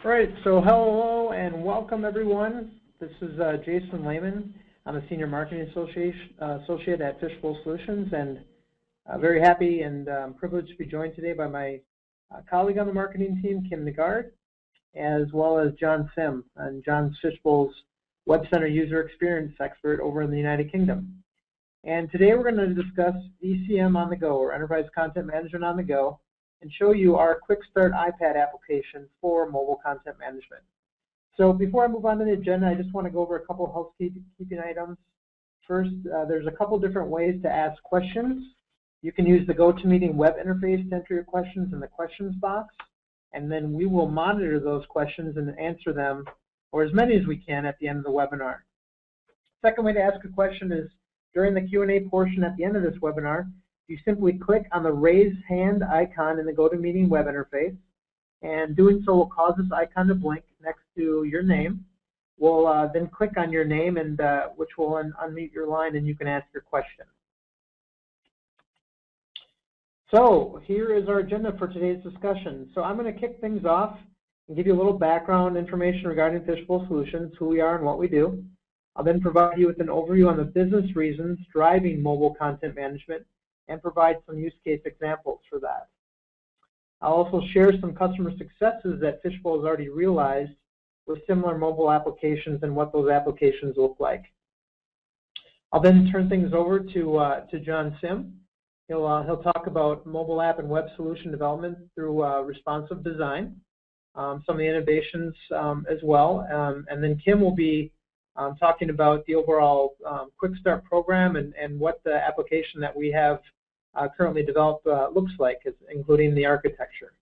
All right, so hello and welcome everyone. This is Jason Lehman. I'm a Senior Marketing Associate at Fishbowl Solutions, and very happy and privileged to be joined today by my colleague on the marketing team, Kim Nagard, as well as John Sim, and John's Fishbowl's Web Center user experience expert over in the United Kingdom. And today we're going to discuss ECM on the go, or Enterprise Content Management on the go, and show you our Quick Start iPad application for mobile content management. So before I move on to the agenda, I just want to go over a couple housekeeping items. First, there's a couple different ways to ask questions. You can use the GoToMeeting web interface to enter your questions in the questions box, and then we will monitor those questions and answer them, or as many as we can, at the end of the webinar. Second way to ask a question is during the Q&A portion at the end of this webinar. You simply click on the raise hand icon in the GoToMeeting web interface, and doing so will cause this icon to blink next to your name. We'll then click on your name, and which will unmute your line, and you can ask your question. So here is our agenda for today's discussion. So I'm going to kick things off and give you a little background information regarding Fishbowl Solutions, who we are and what we do. I'll then provide you with an overview on the business reasons driving mobile content management and provide some use case examples for that. I'll also share some customer successes that Fishbowl has already realized with similar mobile applications and what those applications look like. I'll then turn things over to John Sim. He'll talk about mobile app and web solution development through responsive design, some of the innovations as well, and then Kim will be talking about the overall Quick Start program and what the application that we have currently developed looks like, including the architecture.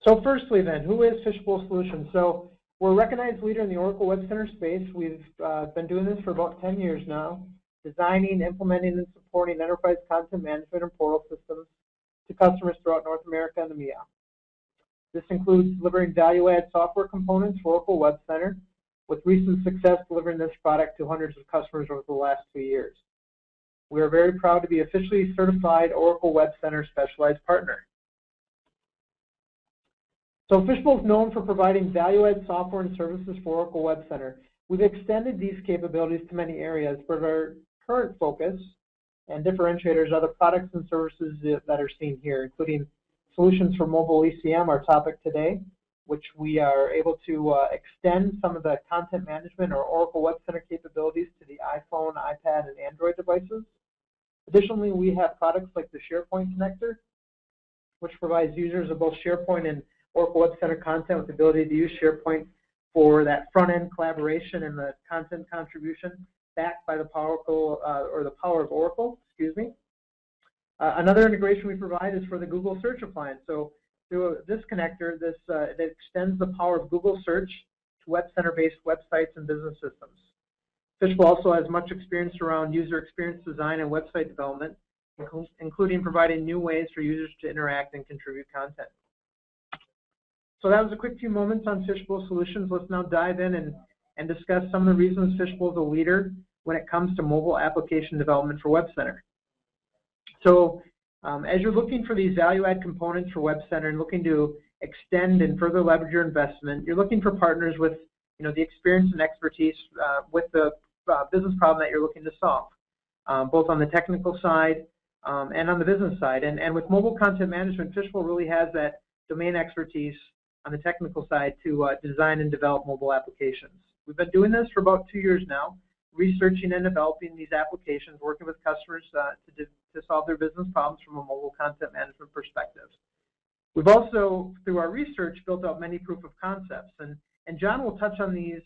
So firstly then, who is Fishbowl Solutions? So we're a recognized leader in the Oracle Web Center space. We've been doing this for about 10 years now, designing, implementing, and supporting enterprise content management and portal systems to customers throughout North America and EMEA. This includes delivering value-add software components for Oracle Web Center, with recent success delivering this product to hundreds of customers over the last 2 years. We are very proud to be officially certified Oracle Web Center Specialized Partner. So Fishbowl is known for providing value-add software and services for Oracle Web Center. We've extended these capabilities to many areas, but our current focus and differentiators are the products and services that are seen here, including solutions for mobile ECM, our topic today, which we are able to extend some of the content management or Oracle Web Center capabilities to the iPhone, iPad, and Android devices. Additionally, we have products like the SharePoint connector, which provides users of both SharePoint and Oracle Web Center content with the ability to use SharePoint for that front-end collaboration and the content contribution backed by the power of Oracle, excuse me. Another integration we provide is for the Google Search appliance. So through this connector, it extends the power of Google Search to Web Center-based websites and business systems. Fishbowl also has much experience around user experience design and website development, including providing new ways for users to interact and contribute content. So that was a quick few moments on Fishbowl Solutions. Let's now dive in and discuss some of the reasons Fishbowl is a leader when it comes to mobile application development for Web Center. So as you're looking for these value-add components for Web Center and looking to extend and further leverage your investment, you're looking for partners with the experience and expertise with the business problem that you're looking to solve, both on the technical side and on the business side. And with mobile content management, Fishbowl really has that domain expertise on the technical side to design and develop mobile applications. We've been doing this for about 2 years now, researching and developing these applications, working with customers to solve their business problems from a mobile content management perspective. We've also, through our research, built out many proof of concepts, and John will touch on these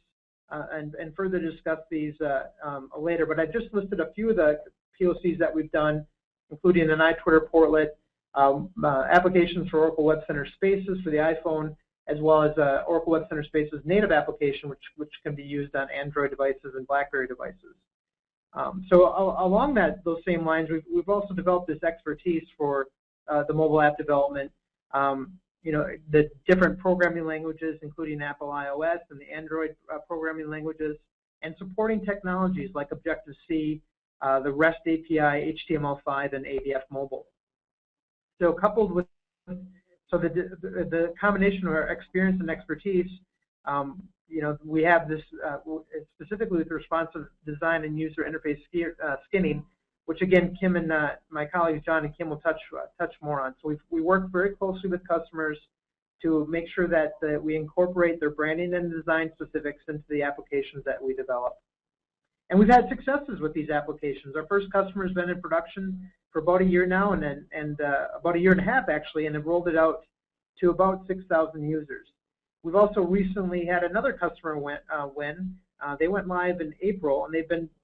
and further discuss these later, but I just listed a few of the POCs that we've done, including an iTwitter portlet, applications for Oracle Web Center Spaces for the iPhone, as well as Oracle Web Center Spaces native application, which can be used on Android devices and BlackBerry devices. So along those same lines, we've also developed this expertise for the mobile app development. The different programming languages, including Apple iOS and the Android programming languages, and supporting technologies like Objective-C, the REST API, HTML5, and ADF Mobile. So coupled with So the combination of our experience and expertise, we have this specifically with responsive design and user interface skinning, which again, Kim and my colleagues John and Kim will touch more on. So we work very closely with customers to make sure that we incorporate their branding and design specifics into the applications that we develop. And we've had successes with these applications. Our first customer has been in production for about a year now, and about a year and a half actually, and have rolled it out to about 6,000 users. We've also recently had another customer win. They went live in April, and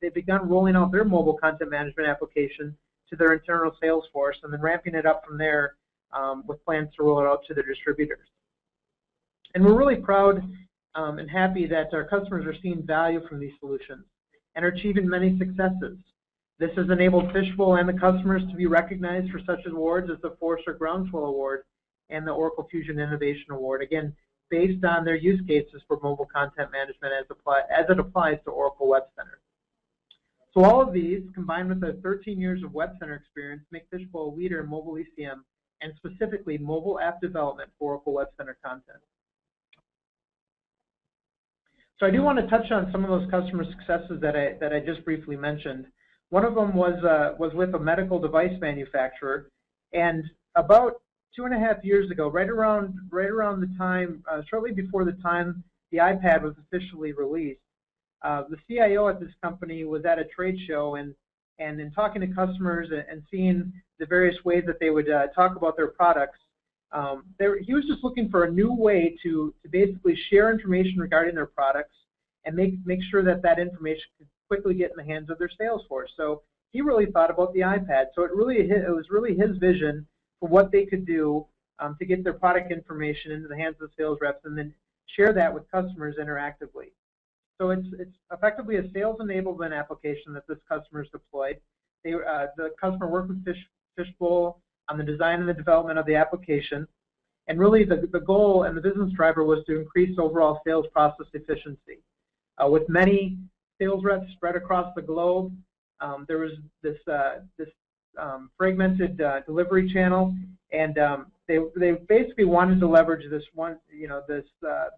they've begun rolling out their mobile content management application to their internal sales force, and then ramping it up from there with plans to roll it out to their distributors. And we're really proud and happy that our customers are seeing value from these solutions and are achieving many successes. This has enabled Fishbowl and the customers to be recognized for such awards as the Forrester Groundswell Award and the Oracle Fusion Innovation Award, again, based on their use cases for mobile content management as it applies to Oracle Web Center. So all of these, combined with their 13 years of Web Center experience, make Fishbowl a leader in mobile ECM and specifically mobile app development for Oracle Web Center content. So I do want to touch on some of those customer successes that I just briefly mentioned. One of them was with a medical device manufacturer, and about 2.5 years ago, right around the time, shortly before the time the iPad was officially released, the CIO at this company was at a trade show, and in talking to customers and seeing the various ways that they would talk about their products, he was just looking for a new way to basically share information regarding their products and make sure that information could quickly get in the hands of their sales force. So he really thought about the iPad. So it was really his vision for what they could do to get their product information into the hands of the sales reps and then share that with customers interactively. So it's effectively a sales enablement application that this customer's deployed. The customer worked with Fishbowl on the design and the development of the application, and really the goal and the business driver was to increase overall sales process efficiency. With many sales reps spread across the globe, there was this fragmented delivery channel, and they basically wanted to leverage this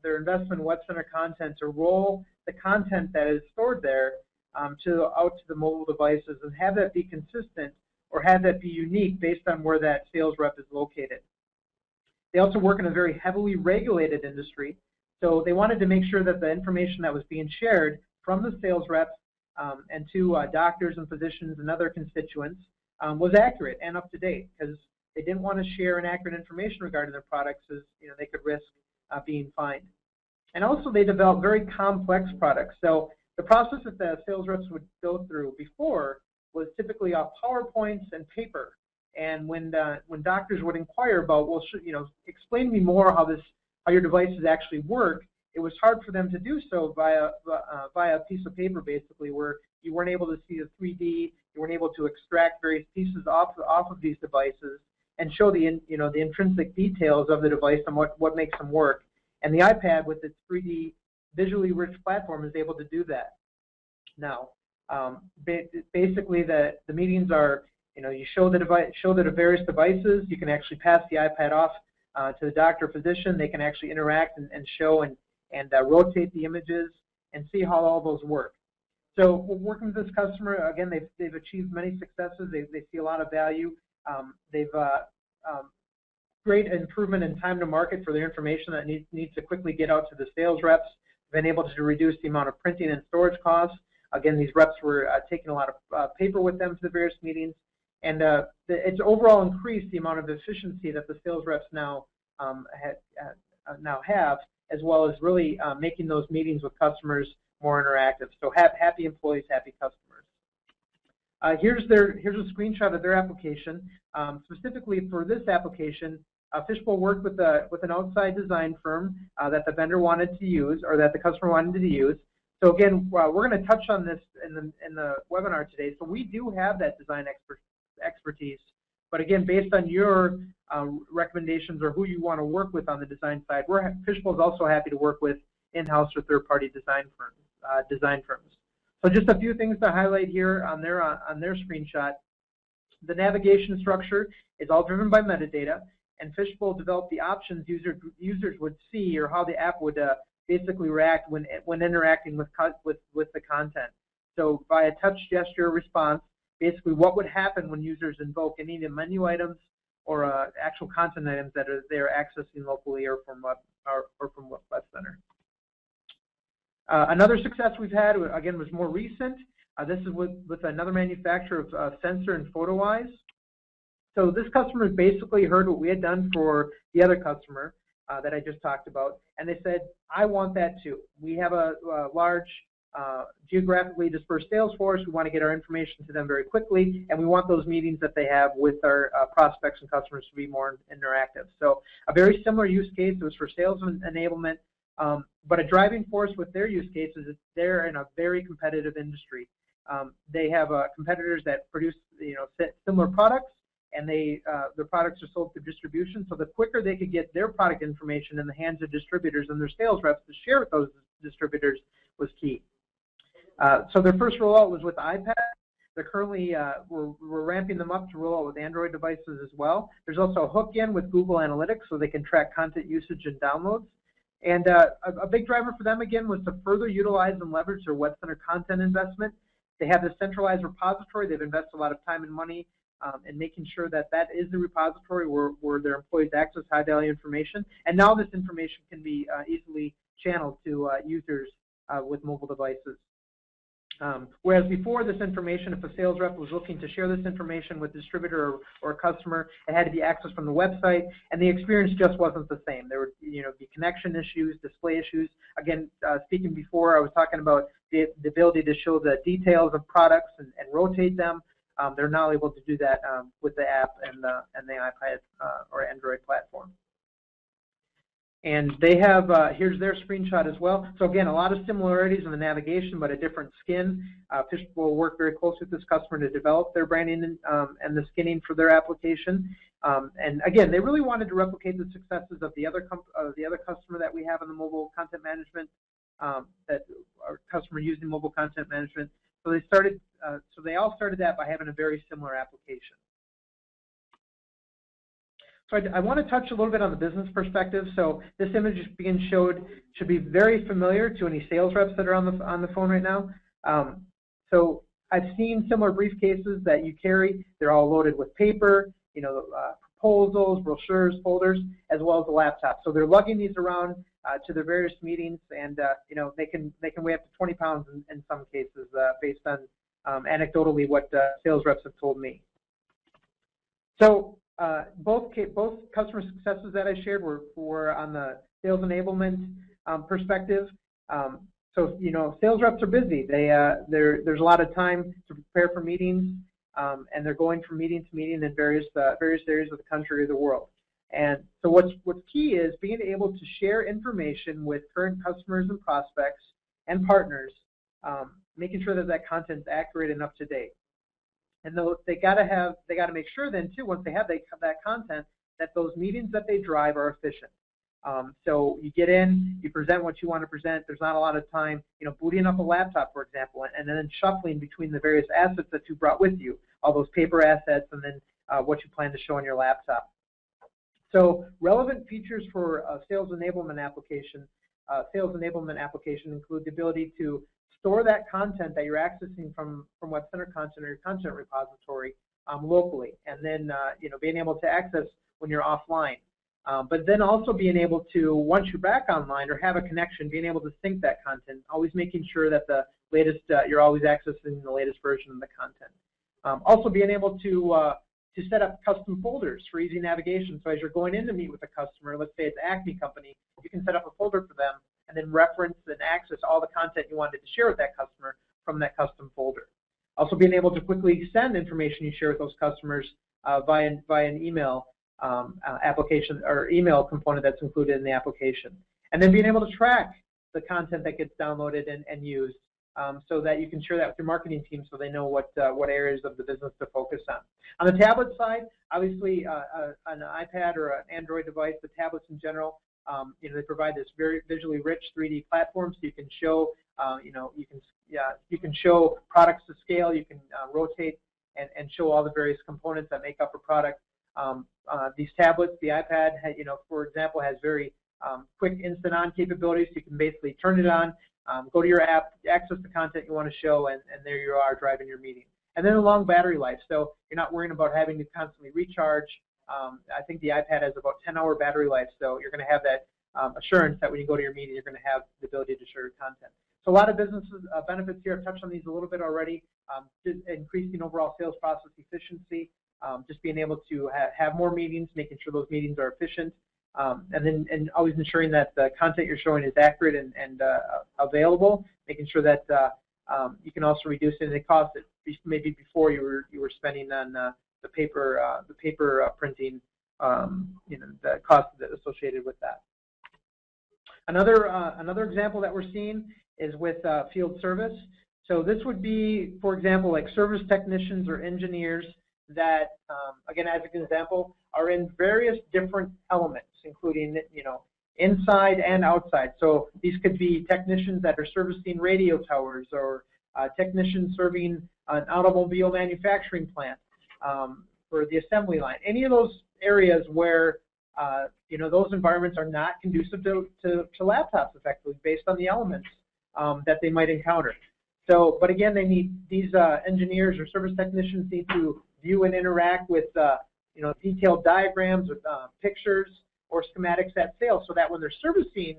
their investment in Web Center content to roll the content that is stored there out to the mobile devices and have that be consistent or have that be unique based on where that sales rep is located. They also work in a very heavily regulated industry, so they wanted to make sure that the information that was being shared from the sales reps and to doctors and physicians and other constituents was accurate and up to date, because they didn't want to share inaccurate information regarding their products, as they could risk being fined. And also they developed very complex products. So the process that the sales reps would go through before was typically off PowerPoints and paper. And when doctors would inquire about, well, explain to me more how your devices actually work, it was hard for them to do so via a piece of paper, basically, where you weren't able to see the 3D, you weren't able to extract various pieces off of these devices and show the intrinsic details of the device and what makes them work. And the iPad, with its 3D visually rich platform, is able to do that. Now, basically, the meetings are, you show the various devices. You can actually pass the iPad off to the doctor or physician. They can actually interact and show and rotate the images and see how all those work. So we're working with this customer. Again, they've achieved many successes. They see a lot of value. They've great improvement in time to market for their information that needs to quickly get out to the sales reps. Been able to reduce the amount of printing and storage costs. Again, these reps were taking a lot of paper with them to the various meetings, and it's overall increased the amount of efficiency that the sales reps now have, as well as really making those meetings with customers more interactive. So happy employees, happy customers. Here's a screenshot of their application. Specifically for this application, Fishbowl worked with an outside design firm that the vendor wanted to use, or that the customer wanted to use. So again, we're going to touch on this in the webinar today. So we do have that design expertise, but again, based on your recommendations or who you want to work with on the design side, Fishbowl is also happy to work with in-house or third-party design firms. So just a few things to highlight here on their screenshot. The navigation structure is all driven by metadata. and Fishbowl developed the options users would see, or how the app would basically react when interacting with the content. So by a touch gesture response, basically what would happen when users invoke any of the menu items or actual content items that they're accessing locally or from Web Center. Another success we've had, again, was more recent. This is with another manufacturer of sensor and photo eyes. So this customer basically heard what we had done for the other customer that I just talked about, and they said, I want that too. We have a large geographically dispersed sales force. We want to get our information to them very quickly, and we want those meetings that they have with our prospects and customers to be more interactive. So a very similar use case. It was for sales enablement, but a driving force with their use case is that they're in a very competitive industry. They have competitors that produce similar products, and their products are sold through distribution. So the quicker they could get their product information in the hands of distributors and their sales reps to share with those distributors was key. So their first rollout was with iPad. They're currently, we're ramping them up to roll out with Android devices as well. There's also a hook-in with Google Analytics so they can track content usage and downloads. And a big driver for them, again, was to further utilize and leverage their Web Center content investment. They have this centralized repository. They've invested a lot of time and money in making sure that that is the repository where their employees access high-value information. And now this information can be easily channeled to users with mobile devices. Whereas before, this information, if a sales rep was looking to share this information with a distributor or a customer, it had to be accessed from the website, and the experience just wasn't the same. There would be connection issues, display issues. Again, speaking before, I was talking about the ability to show the details of products and rotate them. They're now able to do that with the app and the iPad or Android platform. And they have, here's their screenshot as well. So again, a lot of similarities in the navigation, but a different skin. Fishbowl worked very closely with this customer to develop their branding and the skinning for their application. And again, they really wanted to replicate the successes of the other customer that we have in the mobile content management, that our customer using mobile content management. So they started, so they all started that by having a very similar application. So I want to touch a little bit on the business perspective. So this image being showed should be very familiar to any sales reps that are on the phone right now. So I've seen similar briefcases that you carry. They're all loaded with paper, proposals, brochures, folders, as well as a laptop. So they're lugging these around to their various meetings, and they can weigh up to 20 pounds in some cases, based on anecdotally what sales reps have told me. So both customer successes that I shared were on the sales enablement perspective. So sales reps are busy. There's a lot of time to prepare for meetings, and they're going from meeting to meeting in various areas of the country or the world. And so what's key is being able to share information with current customers and prospects and partners, making sure that that content is accurate and up to date. And they got to make sure then too, once they have that content, that those meetings that they drive are efficient. So you get in, you present what you want to present. There's not a lot of time, booting up a laptop, for example, and then shuffling between the various assets that you brought with you, all those paper assets, and then what you plan to show on your laptop. So relevant features for a sales enablement application include the ability to store that content that you're accessing from Web Center content or your content repository locally, and then being able to access when you're offline. But then also being able to, once you're back online or have a connection, being able to sync that content, always making sure that the latest, you're always accessing the latest version of the content. Also being able to set up custom folders for easy navigation. So as you're going in to meet with a customer, let's say it's Acme Company, you can set up a folder for them and then reference and access all the content you wanted to share with that customer from that custom folder. Also being able to quickly send information you share with those customers via an email application or email component that's included in the application. And then being able to track the content that gets downloaded and used, so that you can share that with your marketing team so they know what areas of the business to focus on. On the tablet side, obviously an iPad or an Android device, the tablets in general, they provide this very visually rich 3D platform, so you can show, you can show products to scale, you can rotate and show all the various components that make up a product. These tablets, the iPad, for example, has very quick instant on capabilities. You can basically turn it on, go to your app, access the content you want to show, and there you are driving your meeting. And then a long battery life, so you're not worrying about having to constantly recharge. I think the iPad has about 10-hour battery life, so you're going to have that assurance that when you go to your meeting, you're going to have the ability to share your content. So a lot of businesses benefits here. I've touched on these a little bit already. Just increasing overall sales process efficiency, just being able to have more meetings, making sure those meetings are efficient, and always ensuring that the content you're showing is accurate and available, making sure that you can also reduce any cost that maybe before you were spending on the paper printing, the cost associated with that. Another example that we're seeing is with field service. So this would be, for example, like service technicians or engineers that, again, as an example, are in various different elements, including, inside and outside. So these could be technicians that are servicing radio towers, or technicians serving an automobile manufacturing plant for the assembly line. Any of those areas where those environments are not conducive to laptops effectively based on the elements that they might encounter. So, but again, they need these engineers or service technicians need to view and interact with detailed diagrams with pictures or schematics at sale, so that when they're servicing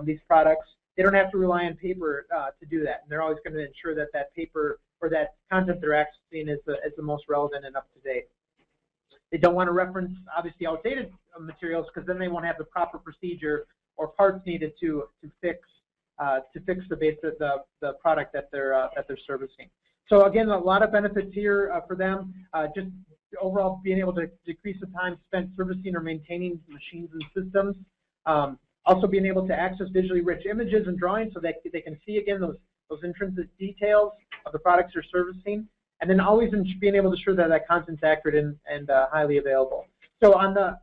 these products, they don't have to rely on paper to do that. And they're always going to ensure that that paper or that content they're accessing is the most relevant and up to date. They don't want to reference obviously outdated materials, because then they won't have the proper procedure or parts needed to fix the base of the product that they're servicing. So again, a lot of benefits here for them. Just overall being able to decrease the time spent servicing or maintaining machines and systems. Also being able to access visually rich images and drawings so that they can see again those intrinsic details of the products they're servicing. And then always being able to ensure that that content's accurate and highly available. So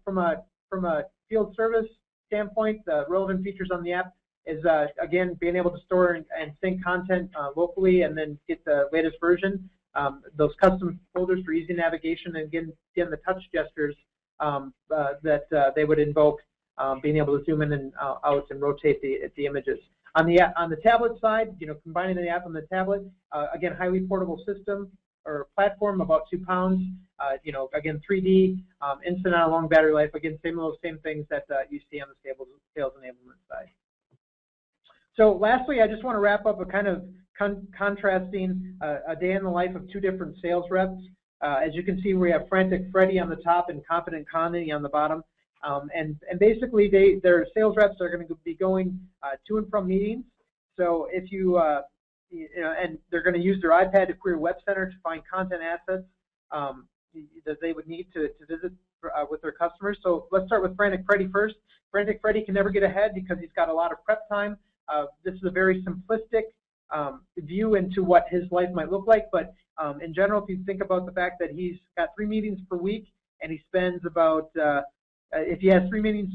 from a field service standpoint, the relevant features on the app is again being able to store and sync content locally, and then get the latest version. Those custom folders for easy navigation, and again the touch gestures that they would invoke, being able to zoom in and out and rotate the images. On the tablet side, combining the app on the tablet, again, highly portable system or platform, about 2 pounds. Again, 3D, instant on, long battery life. Again, same things that you see on the sales enablement side. So lastly, I just want to wrap up a kind of contrasting a day in the life of 2 different sales reps. As you can see, we have Frantic Freddy on the top and Confident Connie on the bottom. And basically, their sales reps are going to be going to and from meetings. So if and they're going to use their iPad to query Web Center to find content assets that they would need to visit with their customers. So let's start with Frantic Freddy first. Frantic Freddy can never get ahead because he's got a lot of prep time. This is a very simplistic view into what his life might look like, but in general, if you think about the fact that he's got 3 meetings per week, and he spends about, if he has 3 meetings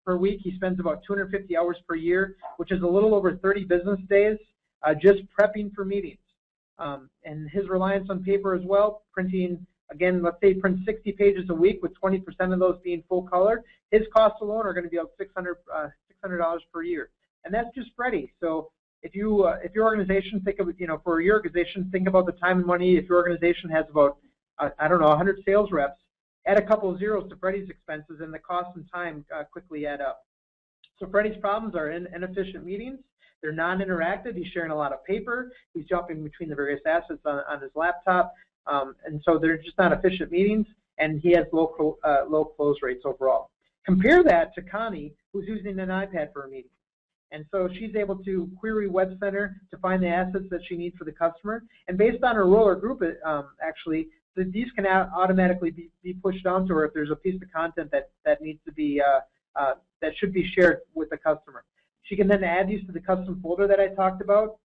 per week, he spends about 250 hours per year, which is a little over 30 business days just prepping for meetings. And his reliance on paper as well, printing, again, let's say he prints 60 pages a week with 20% of those being full color, his costs alone are going to be about $600 per year. And that's just Freddie. So if your organization, think of it, for your organization, think about the time and money. If your organization has about, 100 sales reps, add a couple of zeros to Freddie's expenses, and the cost and time quickly add up. So Freddie's problems are inefficient meetings. They're non-interactive. He's sharing a lot of paper. He's jumping between the various assets on his laptop. And so they're just not efficient meetings, and he has low close rates overall. Compare that to Connie, who's using an iPad for a meeting. And so she's able to query Web Center to find the assets that she needs for the customer. And based on her role or group, actually, these can automatically be pushed down to her if there's a piece of content that needs to be, that should be shared with the customer. She can then add these to the custom folder that I talked about,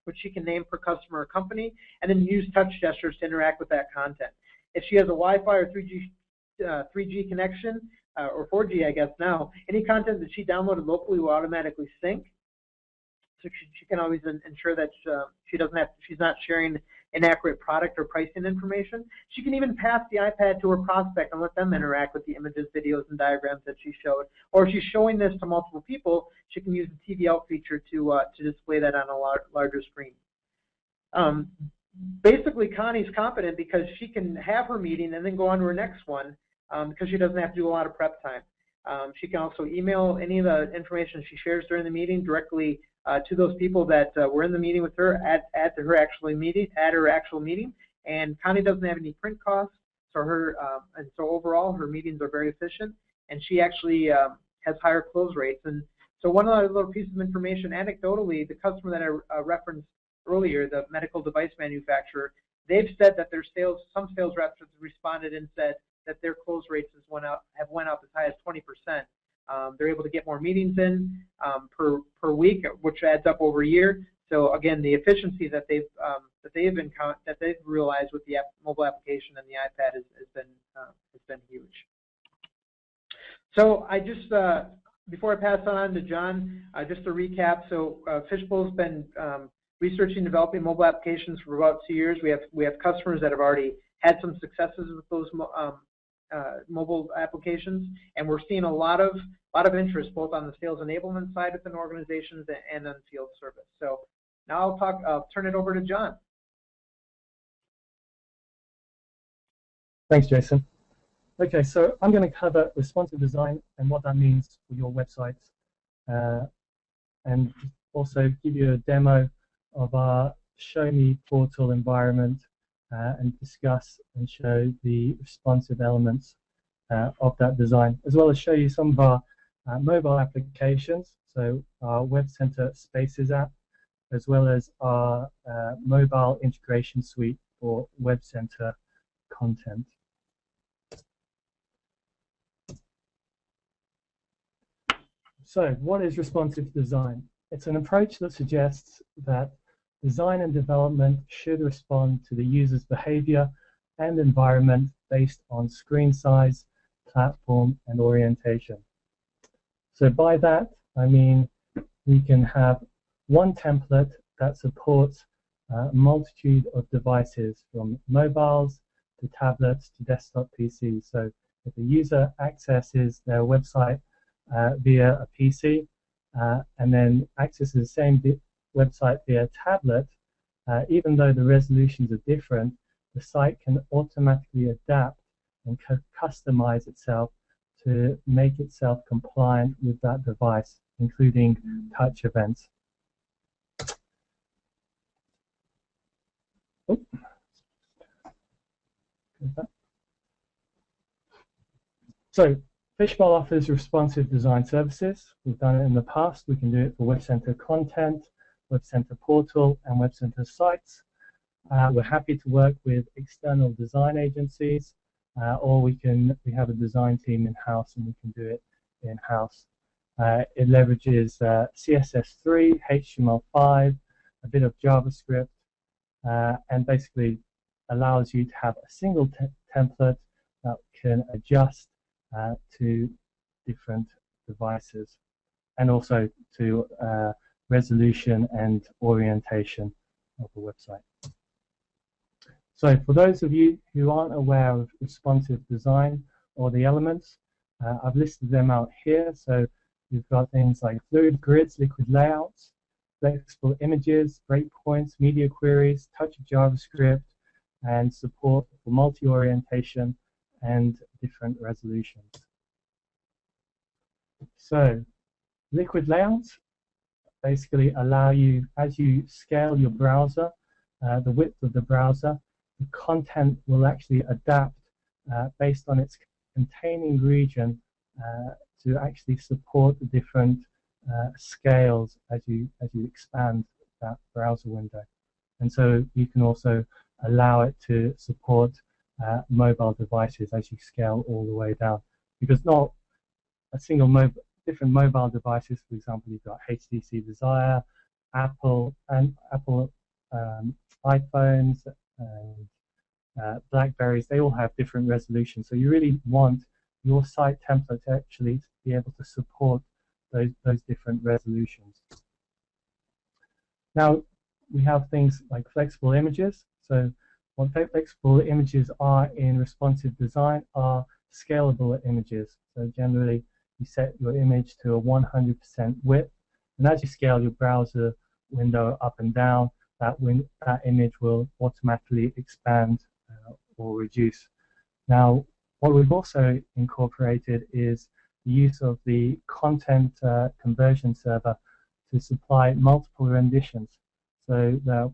which she can name per customer or company, and then use touch gestures to interact with that content. If she has a Wi-Fi or 3G connection, or 4G, I guess now, any content that she downloaded locally will automatically sync. So she can always ensure that she's not sharing inaccurate product or pricing information. She can even pass the iPad to her prospect and let them interact with the images, videos, and diagrams that she showed. Or if she's showing this to multiple people, she can use the TV out feature to display that on a larger screen. Basically, Connie's competent because she can have her meeting and then go on to her next one because she doesn't have to do a lot of prep time. She can also email any of the information she shares during the meeting directly to those people that were in the meeting with her at her actual meeting. And Connie doesn't have any print costs, so so overall her meetings are very efficient, and she actually has higher close rates. And so one other little piece of information, anecdotally, the customer that I referenced earlier, the medical device manufacturer, they've said that some sales reps have responded and said that their close rates have went up as high as 20%. They're able to get more meetings in per week, which adds up over a year. So again, the efficiency that they've realized with the mobile application and the iPad has been huge. So I just before I pass on to John, just to recap. So Fishbowl's been researching and developing mobile applications for about 2 years. We have customers that have already had some successes with those mobile applications, and we're seeing a lot of interest both on the sales enablement side within organizations and on field service. So now I'll turn it over to John. Thanks, Jason. Okay, so I'm going to cover responsive design and what that means for your websites, and also give you a demo of our Show Me portal environment and discuss and show the responsive elements of that design, as well as show you some of our mobile applications, so our Web Center Spaces app, as well as our mobile integration suite for Web Center content. So what is responsive design? It's an approach that suggests that design and development should respond to the user's behavior and environment based on screen size, platform, and orientation. So by that, I mean we can have one template that supports a multitude of devices, from mobiles to tablets to desktop PCs. So if the user accesses their website via a PC and then accesses the same website via tablet, even though the resolutions are different, the site can automatically adapt and customize itself to make itself compliant with that device, including touch events. Oh. So Fishbowl offers responsive design services. We've done it in the past. We can do it for Web Center content, Web Center portal, and Web Center sites. We're happy to work with external design agencies, or we have a design team in-house and we can do it in-house. It leverages CSS3, HTML5, a bit of JavaScript, and basically allows you to have a single template that can adjust to different devices, and also to resolution and orientation of the website. So for those of you who aren't aware of responsive design or the elements, I've listed them out here. So you've got things like fluid grids, liquid layouts, flexible images, breakpoints, media queries, touch JavaScript, and support for multi-orientation and different resolutions. So liquid layouts basically allow you, as you scale your browser, the width of the browser, the content will actually adapt based on its containing region to actually support the different scales as you expand that browser window. And so you can also allow it to support mobile devices as you scale all the way down, because not a single different mobile devices. For example, you've got HTC Desire, Apple iPhones, and Blackberries. They all have different resolutions. So you really want your site template to actually be able to support those different resolutions. Now we have things like flexible images. So what flexible images are in responsive design are scalable images. So generally, you set your image to a 100% width, and as you scale your browser window up and down, that image will automatically expand or reduce. Now, what we've also incorporated is the use of the content conversion server to supply multiple renditions, so that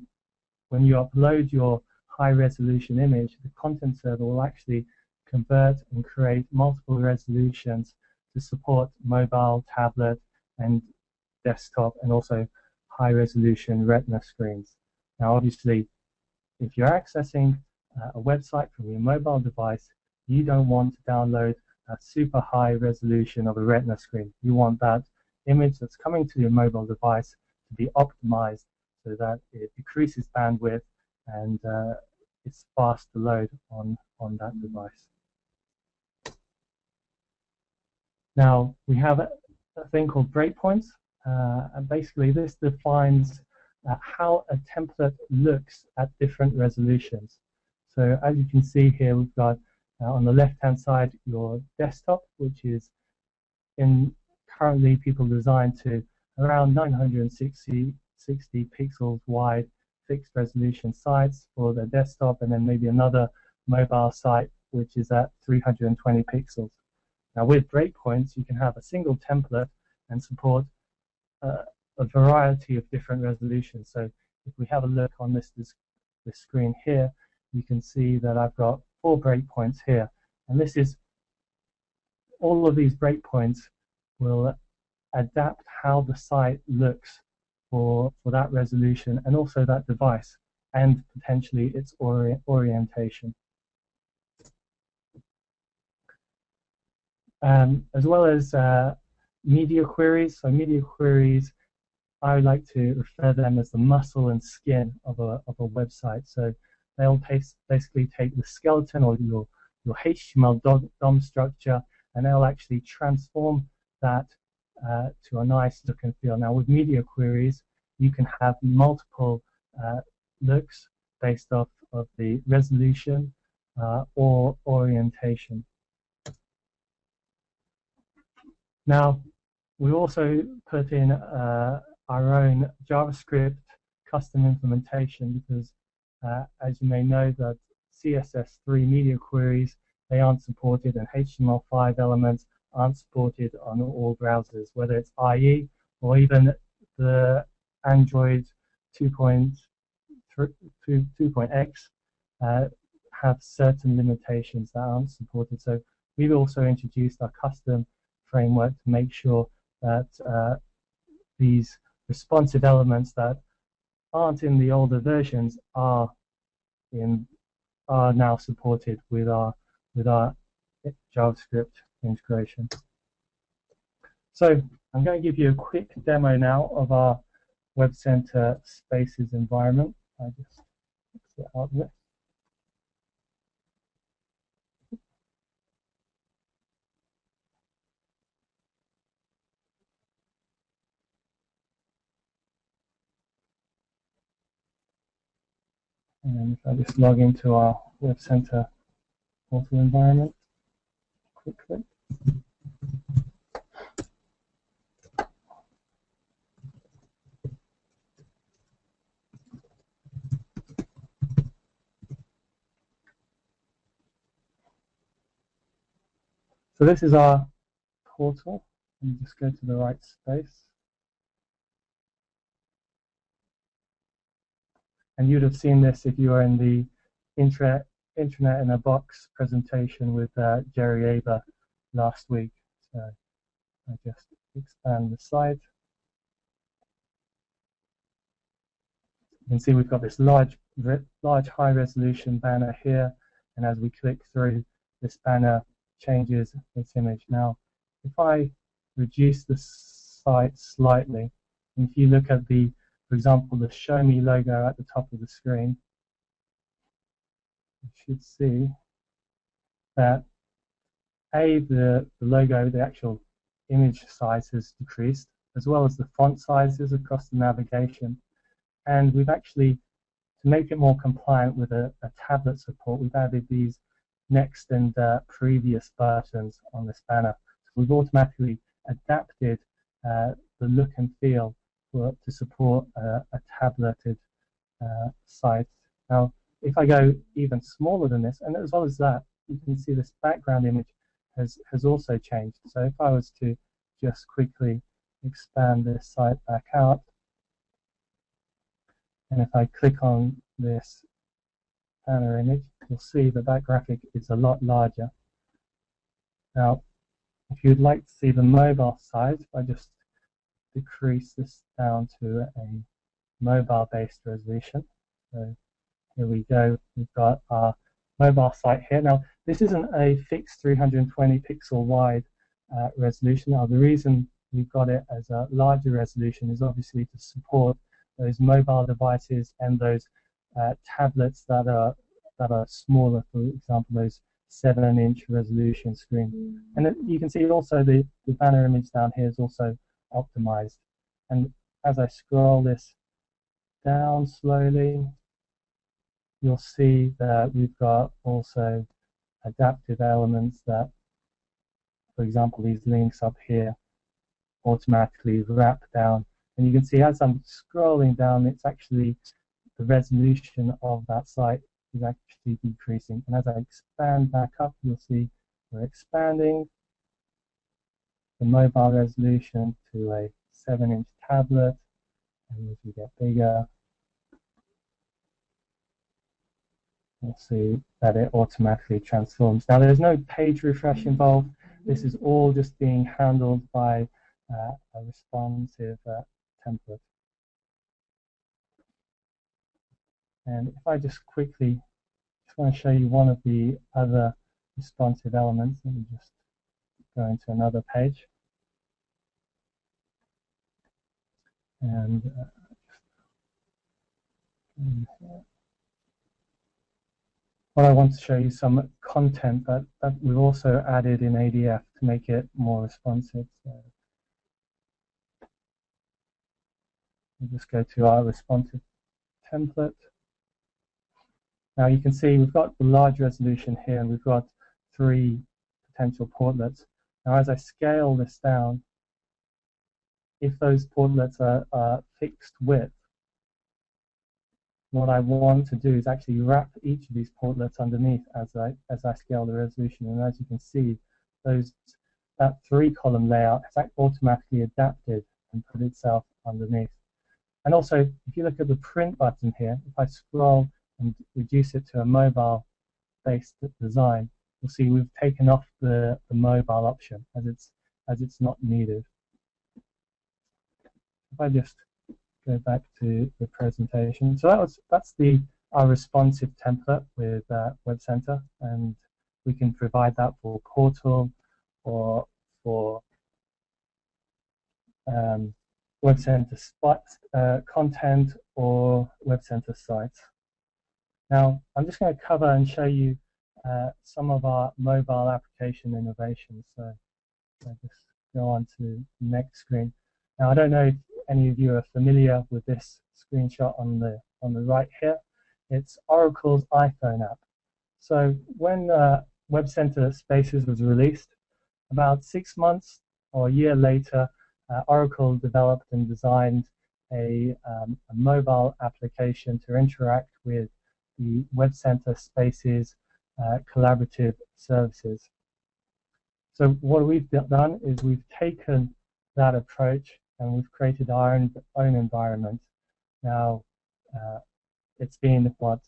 when you upload your high-resolution image, the content server will actually convert and create multiple resolutions to support mobile, tablet, and desktop, and also high-resolution retina screens. Now, obviously, if you're accessing a website from your mobile device, you don't want to download a super high resolution of a retina screen. You want that image that's coming to your mobile device to be optimized so that it decreases bandwidth and it's fast to load on that device. Now, we have a thing called breakpoints, and basically this defines how a template looks at different resolutions. So as you can see here, we've got on the left-hand side your desktop, which is currently people designed to around 960 pixels wide fixed resolution sites for their desktop, and then maybe another mobile site which is at 320 pixels. Now with breakpoints, you can have a single template and support a variety of different resolutions. So if we have a look on this screen here, you can see that I've got 4 breakpoints here, and this is all of these breakpoints will adapt how the site looks for that resolution and also that device and potentially its orientation. As well as media queries. So media queries, I like to refer them as the muscle and skin of a website. So they'll basically take the skeleton or your HTML DOM structure, and they'll actually transform that to a nice look and feel. Now with media queries, you can have multiple looks based off of the resolution or orientation. Now, we also put in our own JavaScript custom implementation because, as you may know, that CSS3 media queries, they aren't supported, and HTML5 elements aren't supported on all browsers, whether it's IE or even the Android 2.x have certain limitations that aren't supported. So we've also introduced our custom framework to make sure that these responsive elements that aren't in the older versions are now supported with our JavaScript integration. So I'm going to give you a quick demo now of our Web Center Spaces environment. I just exit out of this. And if I just log into our Web Center portal environment quickly. So this is our portal. Let me just go to the right space. And you'd have seen this if you were in the Internet in a Box presentation with Jerry Aber last week. So I just expand the slide. You can see we've got this large high-resolution banner here, and as we click through, this banner changes its image. Now, if I reduce the site slightly, and if you look at for example, the Show Me logo at the top of the screen, you should see that the logo, the actual image size has decreased, as well as the font sizes across the navigation. And we've actually to make it more compliant with a tablet support, we've added these next and previous buttons on this banner. So we've automatically adapted the look and feel to support a tableted site. Now, if I go even smaller than this, and as well as that, you can see this background image has also changed. So if I was to just quickly expand this site back out, and if I click on this banner image, you'll see that graphic is a lot larger. Now, if you'd like to see the mobile side, if I just decrease this down to a mobile-based resolution. So here we go. We've got our mobile site here. Now, this isn't a fixed 320 pixel wide resolution. Now, the reason we've got it as a larger resolution is obviously to support those mobile devices and those tablets that are smaller, for example, those 7-inch resolution screen. And you can see also the banner image down here is also optimized. And as I scroll this down slowly, you'll see that we've got also adaptive elements that, for example, these links up here automatically wrap down. And you can see as I'm scrolling down, it's actually the resolution of that site is actually decreasing. And as I expand back up, you'll see we're expanding the mobile resolution to a 7-inch tablet. And as we get bigger, you'll see that it automatically transforms. Now, there's no page refresh involved. This is all just being handled by a responsive template. And if I just quickly want to show you one of the other responsive elements, let me just go into another page. And what I want to show you some content that we've also added in ADF to make it more responsive. So we'll just go to our responsive template. Now you can see we've got the large resolution here, and we've got 3 potential portlets. Now as I scale this down, if those portlets are fixed width, what I want to do is actually wrap each of these portlets underneath as I scale the resolution. And as you can see, that 3-column layout has automatically adapted and put itself underneath. And also, if you look at the print button here, if I scroll and reduce it to a mobile-based design, you'll see we've taken off the mobile option as it's not needed. If I just go back to the presentation, so that's our responsive template with Web Center, and we can provide that for Portal or for Web Center content or Web Center sites. Now, I'm just going to cover and show you some of our mobile application innovations. So I'll just go on to the next screen. Now, I don't know if any of you are familiar with this screenshot on the right here. It's Oracle's iPhone app. So when Web Center Spaces was released, about 6 months or a year later, Oracle developed and designed a mobile application to interact with the Web Center Spaces collaborative services. So what we've done is we've taken that approach and we've created our own environment. Now, it's been, what,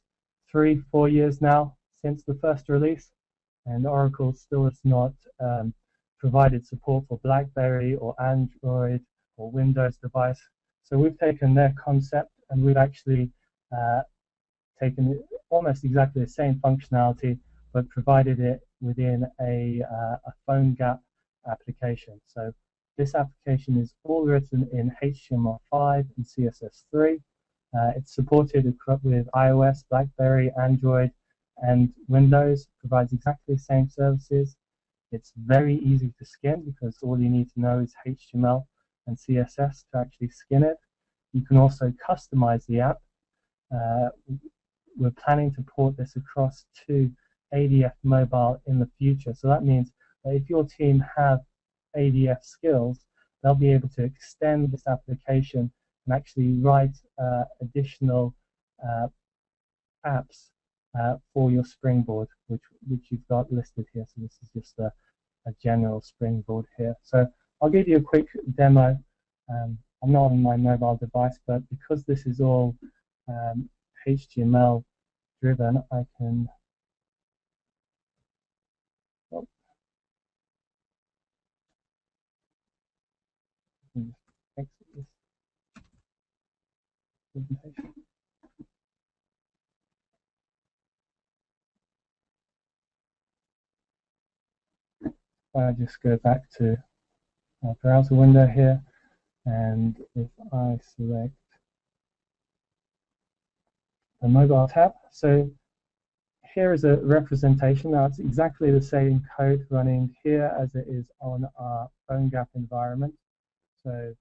3-4 years now since the first release, and Oracle still has not provided support for BlackBerry or Android or Windows device. So we've taken their concept and we've actually taken almost exactly the same functionality, but provided it within a PhoneGap application. So this application is all written in HTML5 and CSS3. It's supported with iOS, BlackBerry, Android, and Windows. Provides exactly the same services. It's very easy to skin because all you need to know is HTML and CSS to actually skin it. You can also customize the app. we're planning to port this across to ADF Mobile in the future. So that means that if your team have ADF skills, they'll be able to extend this application and actually write additional apps for your Springboard, which you've got listed here. So this is just a general Springboard here. So I'll give you a quick demo. I'm not on my mobile device, but because this is all HTML driven, I can exit this presentation. I just go back to our browser window here, and if I select the mobile tab, so here is a representation. Now it's exactly the same code running here as it is on our PhoneGap environment. So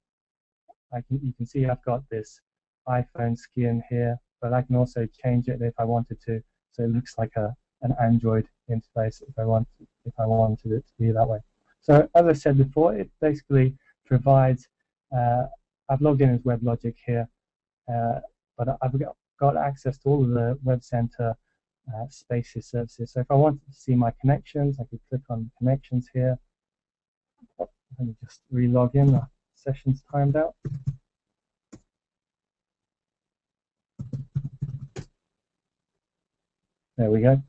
you can see I've got this iPhone skin here, but I can also change it if I wanted to, so it looks like an Android interface if I wanted it to be that way. So as I said before, it basically provides, I've logged in as WebLogic here, but I've got access to all of the Web Center Spaces services. So if I wanted to see my connections, I could click on connections here. Let me just re-log in, the session's timed out. There we go.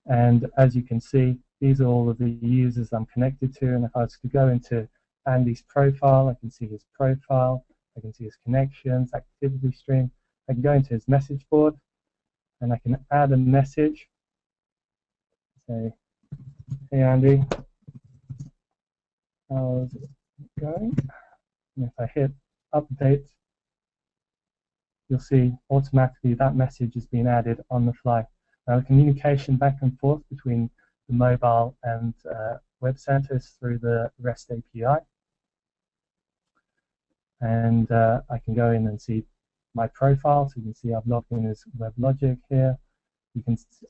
And as you can see, these are all of the users I'm connected to. And if I was to go into Andy's profile, I can see his profile, I can see his connections, activity stream. I can go into his message board, and I can add a message. Say, hey Andy, how's it going? And if I hit update, you'll see automatically that message has been added on the fly. Now, the communication back and forth between the mobile and Web Center is through the REST API. And I can go in and see my profile. So you can see I've logged in as WebLogic here.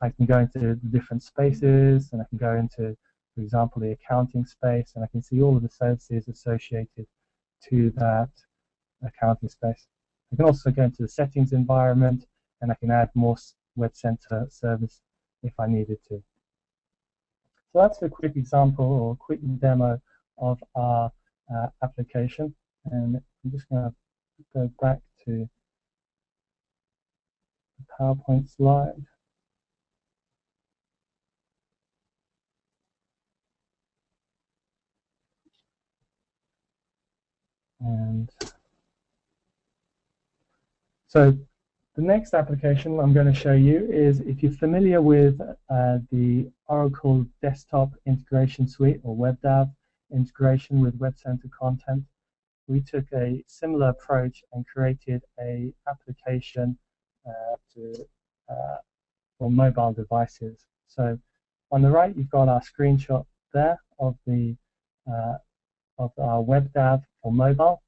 I can go into the different spaces, and I can go into, for example, the accounting space, and I can see all of the services associated to that accounting space. I can also go into the settings environment, and I can add more Web Center service if I needed to. So that's a quick example or a quick demo of our application. And I'm just going to go back to the PowerPoint slide. And so the next application I'm going to show you is, if you're familiar with the Oracle Desktop Integration Suite or WebDAV integration with Web Center content, we took a similar approach and created an application for mobile devices. So on the right, you've got our screenshot there of our WebDAV for mobile,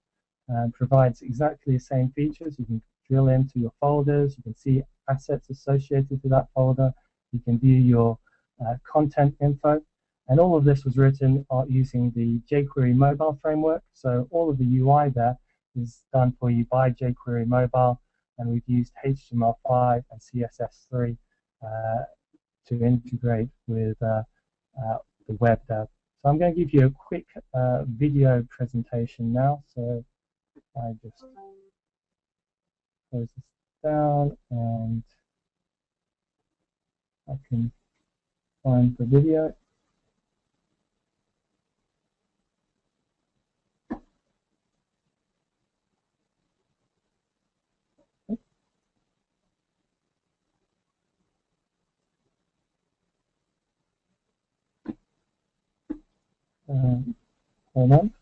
and provides exactly the same features. You can drill into your folders, you can see assets associated to that folder, you can view your content info, and all of this was written using the jQuery mobile framework. So all of the UI there is done for you by jQuery mobile, and we've used HTML5 and CSS3 to integrate with the WebDAV. So I'm going to give you a quick video presentation now. So I just close this down, and I can find the video. Hold on.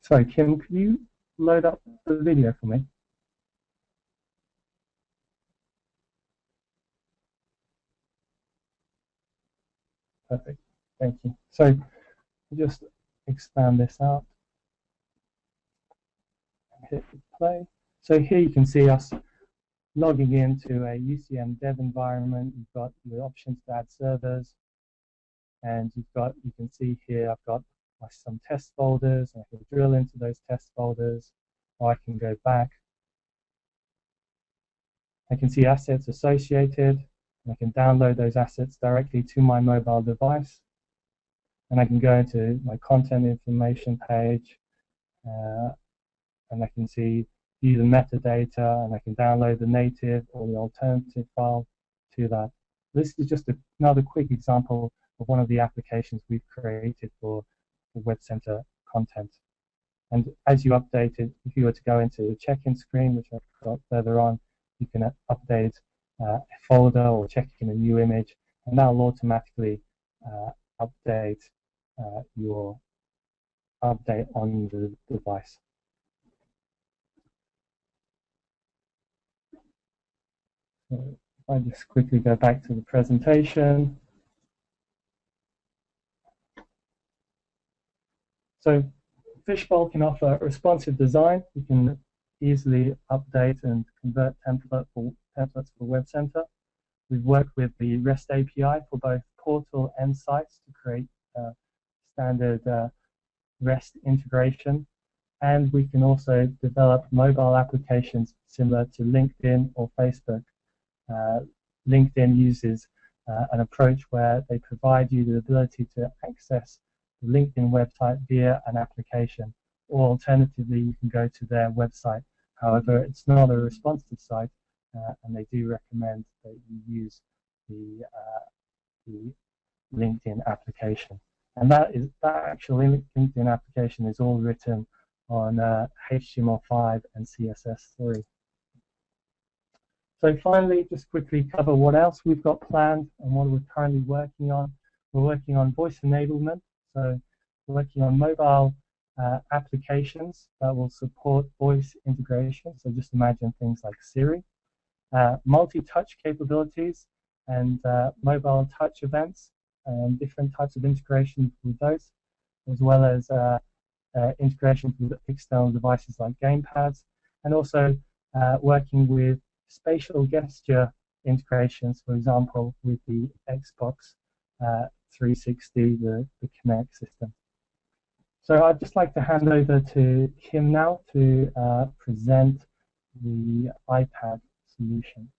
Sorry, Kim, could you load up the video for me? Perfect, thank you. So just expand this out. hit play. So here you can see us logging into a ECM dev environment. You've got the options to add servers, and you can see here I've got some test folders, and I can drill into those test folders, or I can go back. I can see assets associated, and I can download those assets directly to my mobile device. And I can go into my content information page, and I can see view the metadata, and I can download the native or the alternative file to that. This is just another quick example of one of the applications we've created for Web Center content. And as you update it, if you were to go into the check-in screen, which I've got further on, you can update a folder or check in a new image, and that will automatically update your update on the device. So if I just quickly go back to the presentation. So Fishbowl can offer responsive design. You can easily update and convert templates for Web Center. We've worked with the REST API for both portal and sites to create standard REST integration. And we can also develop mobile applications similar to LinkedIn or Facebook. LinkedIn uses an approach where they provide you the ability to access the LinkedIn website via an application, or alternatively you can go to their website. However, it's not a responsive site, and they do recommend that you use the LinkedIn application. And that actual LinkedIn application is all written on HTML5 and CSS3. So finally, just quickly cover what else we've got planned and what we're currently working on. We're working on voice enablement, so we're working on mobile applications that will support voice integration. So just imagine things like Siri, multi-touch capabilities, and mobile touch events, and different types of integration with those, as well as integrations with external devices like gamepads, and also working with spatial gesture integrations, for example, with the Xbox 360, the Kinect system. So I'd just like to hand over to Kim now to present the iPad solution.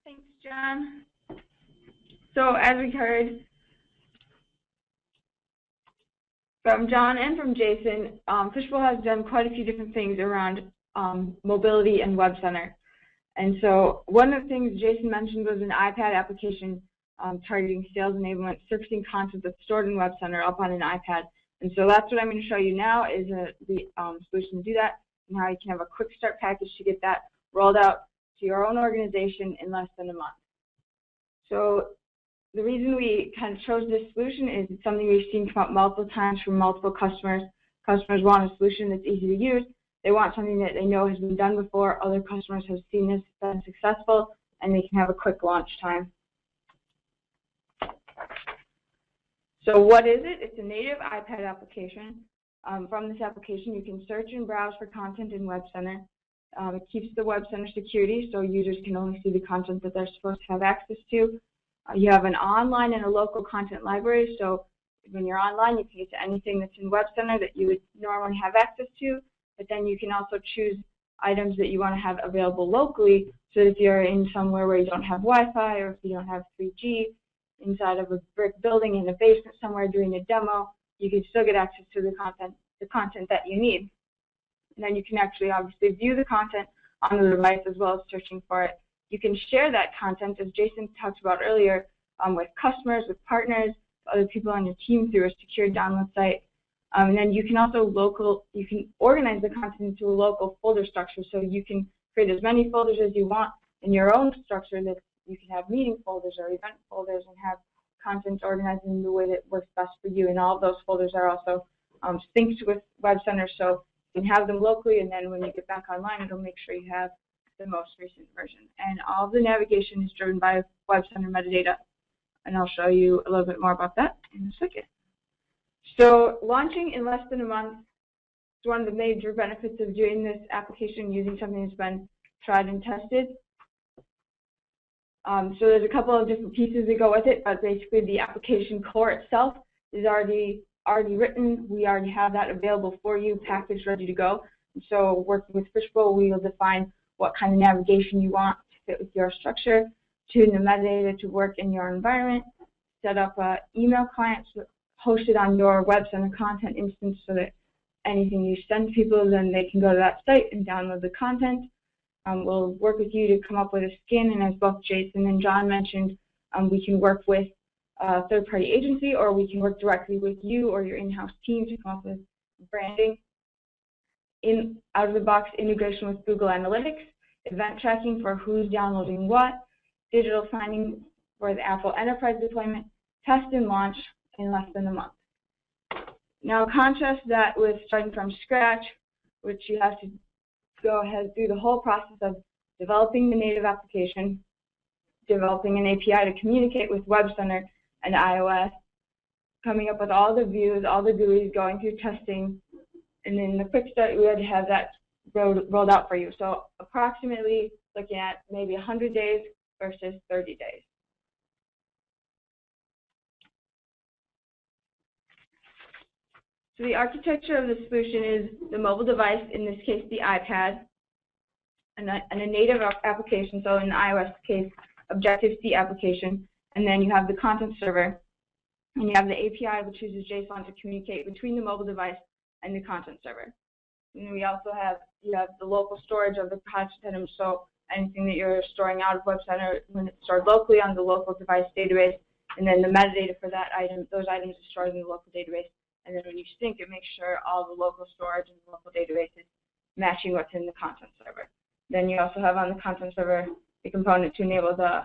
Thanks, John. So as we heard from John and from Jason, Fishbowl has done quite a few different things around mobility and Web Center. And so one of the things Jason mentioned was an iPad application targeting sales enablement, surfacing content that's stored in Web Center up on an iPad. And so that's what I'm going to show you now is the solution to do that, and how you can have a quick start package to get that rolled out to your own organization in less than a month. So the reason we kind of chose this solution is it's something we've seen come up multiple times from multiple customers. Customers want a solution that's easy to use. They want something that they know has been done before. Other customers have seen this, been successful, and they can have a quick launch time. So what is it? It's a native iPad application. From this application, you can search and browse for content in Web Center. It keeps the Web Center security, so users can only see the content that they're supposed to have access to. You have an online and a local content library, so when you're online, you can get to anything that's in Web Center that you would normally have access to, but then you can also choose items that you want to have available locally, so that if you're in somewhere where you don't have Wi-Fi, or if you don't have 3G, inside of a brick building in a basement somewhere doing a demo, you can still get access to the content that you need. And then you can actually obviously view the content on the device as well as searching for it. You can share that content, as Jason talked about earlier, with customers, with partners, other people on your team through a secure download site. And then you can also organize the content into a local folder structure, so you can create as many folders as you want in your own structure. That you can have meeting folders or event folders and have content organized in the way that works best for you. And all of those folders are also synced with Web Center, so you can have them locally, and then when you get back online, it'll make sure you have the most recent version. And all of the navigation is driven by Web Center metadata, and I'll show you a little bit more about that in a second. So launching in less than a month, It's one of the major benefits of doing this application using something that's been tried and tested. So there's a couple of different pieces that go with it, but basically the application core itself is already written. We already have that available for you, packaged, ready to go. And so working with Fishbowl, we will define what kind of navigation you want to fit with your structure, tune the metadata to work in your environment, set up email clients hosted on your web center content instance so that anything you send to people, then they can go to that site and download the content. We'll work with you to come up with a skin, and as both Jason and John mentioned, we can work with a third-party agency, or we can work directly with you or your in-house team to come up with branding. Out-of-the-box integration with Google Analytics, event tracking for who's downloading what, digital signing for the Apple Enterprise deployment, test and launch in less than a month. Now contrast that with starting from scratch, which you have to go ahead through the whole process of developing the native application, developing an API to communicate with Web Center and iOS, coming up with all the views, all the GUIs, going through testing, and in the quick start, we had to have that rolled out for you. So approximately looking at maybe 100 days versus 30 days. So the architecture of the solution is the mobile device, in this case the iPad, and a native application, so in the iOS case, Objective-C application, and then you have the content server, and you have the API, which uses JSON to communicate between the mobile device and the content server. And we also have, you have the local storage of the content items, so anything that you're storing out of Web Center, when it's stored locally on the local device database, and then the metadata for that item, those items are stored in the local database. And then when you sync, it makes sure all the local storage and the local database is matching what's in the content server. Then you also have on the content server the component to enable the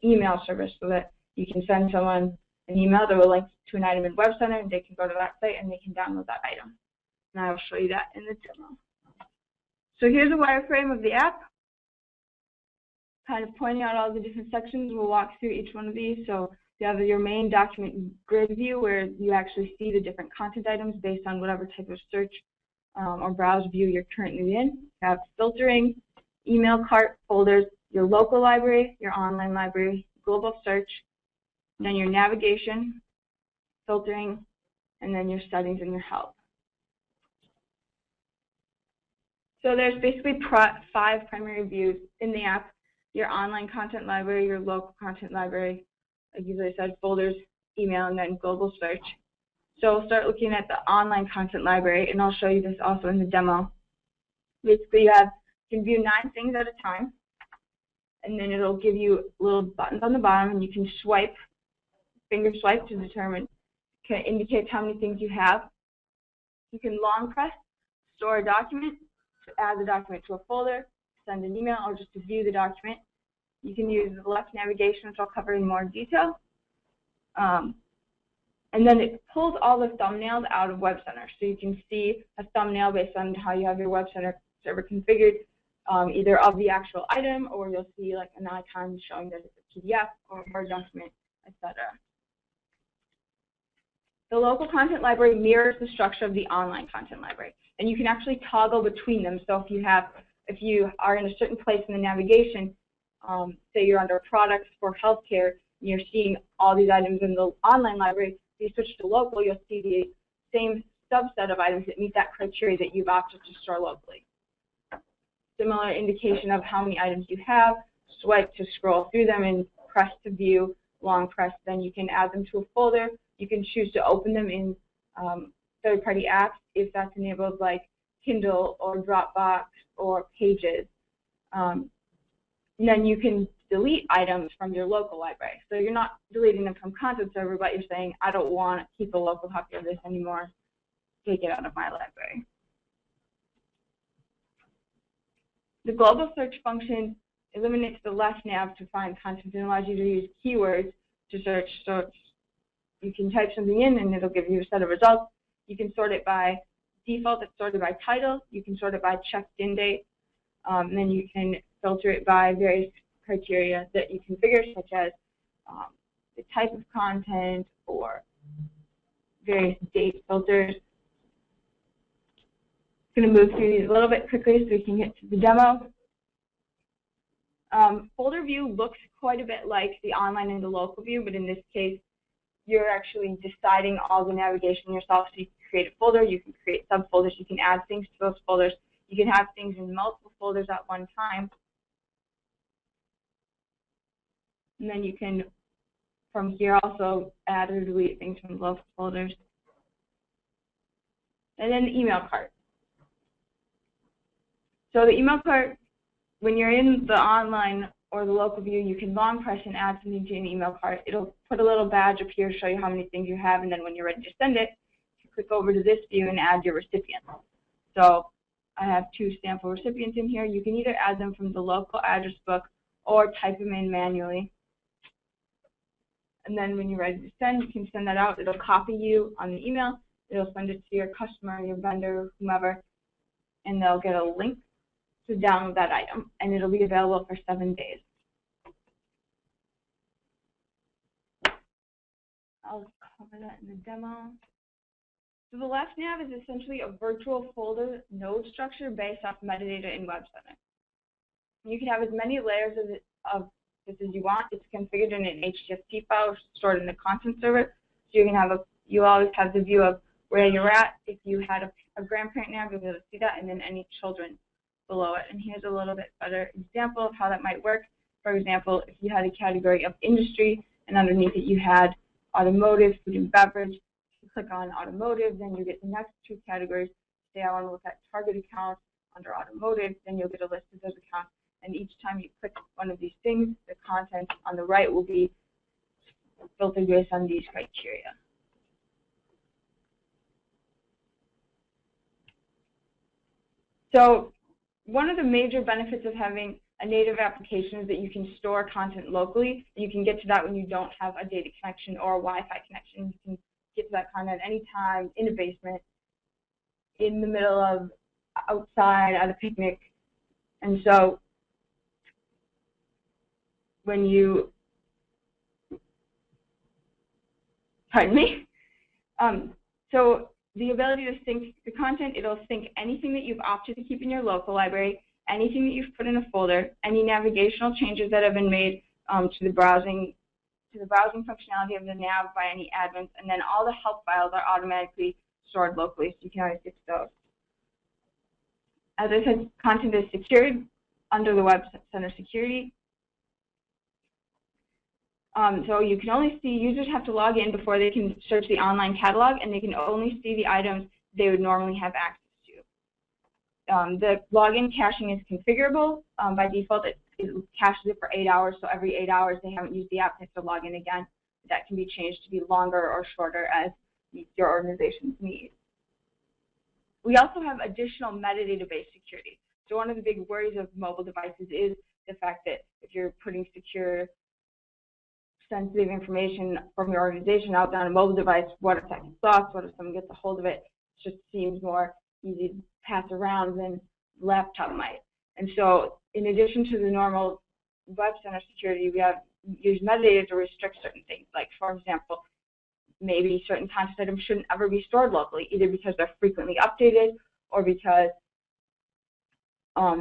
email service so that you can send someone an email that will link to an item in Web Center, and they can go to that site and they can download that item. And I will show you that in the demo. So here's a wireframe of the app, kind of pointing out all the different sections. We'll walk through each one of these. So you have your main document grid view where you actually see the different content items based on whatever type of search or browse view you're currently in. You have filtering, email cart, folders, your local library, your online library, global search, then your navigation, filtering, and then your settings and your help. So there's basically 5 primary views in the app: your online content library, your local content library, like I said, folders, email, and then global search. So we'll start looking at the online content library, and I'll show you this also in the demo. Basically, you can view 9 things at a time, and then it'll give you little buttons on the bottom, and you can swipe, finger swipe to determine, can indicate how many things you have. You can long press, store a document, add the document to a folder, send an email, or just to view the document. You can use the left navigation, which I'll cover in more detail. And then it pulls all the thumbnails out of Web Center. So you can see a thumbnail based on how you have your Web Center server configured, either of the actual item, or you'll see like an icon showing that it's a PDF or a Word document, etc. The local content library mirrors the structure of the online content library, and you can actually toggle between them. So if you are in a certain place in the navigation, say you're under products for healthcare, and you're seeing all these items in the online library, if you switch to local, you'll see the same subset of items that meet that criteria that you've opted to store locally. Similar indication of how many items you have, swipe to scroll through them, and press to view, long press, then you can add them to a folder. You can choose to open them in third-party apps if that's enabled, like Kindle or Dropbox or Pages. And then you can delete items from your local library. So you're not deleting them from content server, but you're saying, I don't want to keep a local copy of this anymore. Take it out of my library. The global search function eliminates the left nav to find content and allows you to use keywords to search. So you can type something in and it'll give you a set of results. You can sort it by default, it's sorted by title. You can sort it by checked in date. And then you can filter it by various criteria that you configure, such as the type of content or various date filters. going to move through these a little bit quickly so we can get to the demo. Folder view looks quite a bit like the online and the local view, but in this case, you're actually deciding all the navigation yourself. So you can create a folder, you can create subfolders, you can add things to those folders, you can have things in multiple folders at one time. And then you can, from here, also add or delete things from local folders. And then the email cart. So the email cart, when you're in the online or the local view, you can long press and add something to an email cart. It'll put a little badge up here to show you how many things you have, and then when you're ready to send it, you click over to this view and add your recipients. So I have 2 sample recipients in here. You can either add them from the local address book or type them in manually. And then when you're ready to send, you can send that out. It'll copy you on the email. It'll send it to your customer, your vendor, whomever, and they'll get a link to download that item, and it'll be available for 7 days. I'll cover that in the demo. So the left nav is essentially a virtual folder node structure based off metadata in Web Center. You can have as many layers of this as you want. It's configured in an HTTP file stored in the content server. So you can have you always have the view of where you're at. If you had a grandparent nav, you'll be able to see that, and then any children below it. And here's a little bit better example of how that might work. For example, if you had a category of industry and underneath it you had automotive, food and beverage, you click on automotive, then you get the next 2 categories. Say I want to look at target accounts under automotive, then you'll get a list of those accounts. And each time you click one of these things, the content on the right will be filtered based on these criteria. So one of the major benefits of having a native application is that you can store content locally. You can get to that when you don't have a data connection or a Wi-Fi connection. You can get to that content anytime, in a basement, in the middle of, outside, at a picnic. And so when you, pardon me, so the ability to sync the content, it'll sync anything that you've opted to keep in your local library, anything that you've put in a folder, any navigational changes that have been made to the browsing functionality of the nav by any admins, and then all the help files are automatically stored locally, so you can always get to those. As I said, content is secured under the Web Center security. So you can only see, users have to log in before they can search the online catalog, and they can only see the items they would normally have access to. The login caching is configurable. By default, it caches it for 8 hours, so every 8 hours they haven't used the app, they have to log in again. That can be changed to be longer or shorter as meets your organization's needs. We also have additional metadata-based security. So one of the big worries of mobile devices is the fact that if you're putting secure, sensitive information from your organization out on a mobile device, what if that gets lost? What if someone gets a hold of it? It just seems more easy to pass around than the laptop might. And so in addition to the normal Web Center security, we have used metadata to restrict certain things. Like, for example, maybe certain content items shouldn't ever be stored locally, either because they're frequently updated or because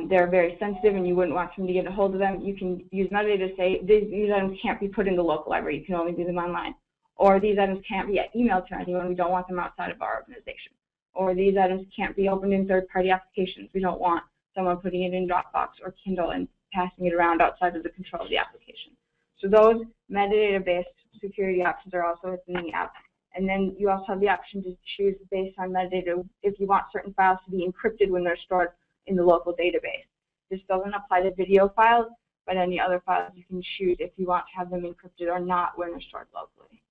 they're very sensitive and you wouldn't want somebody to get a hold of them. You can use metadata to say these items can't be put in the local library, you can only do them online. Or these items can't be emailed to anyone, we don't want them outside of our organization. Or these items can't be opened in third-party applications, we don't want someone putting it in Dropbox or Kindle and passing it around outside of the control of the application. So those metadata-based security options are also within the app. And then you also have the option to choose based on metadata if you want certain files to be encrypted when they're stored in the local database. This doesn't apply to video files, but any other files you can choose if you want to have them encrypted or not when they're stored locally.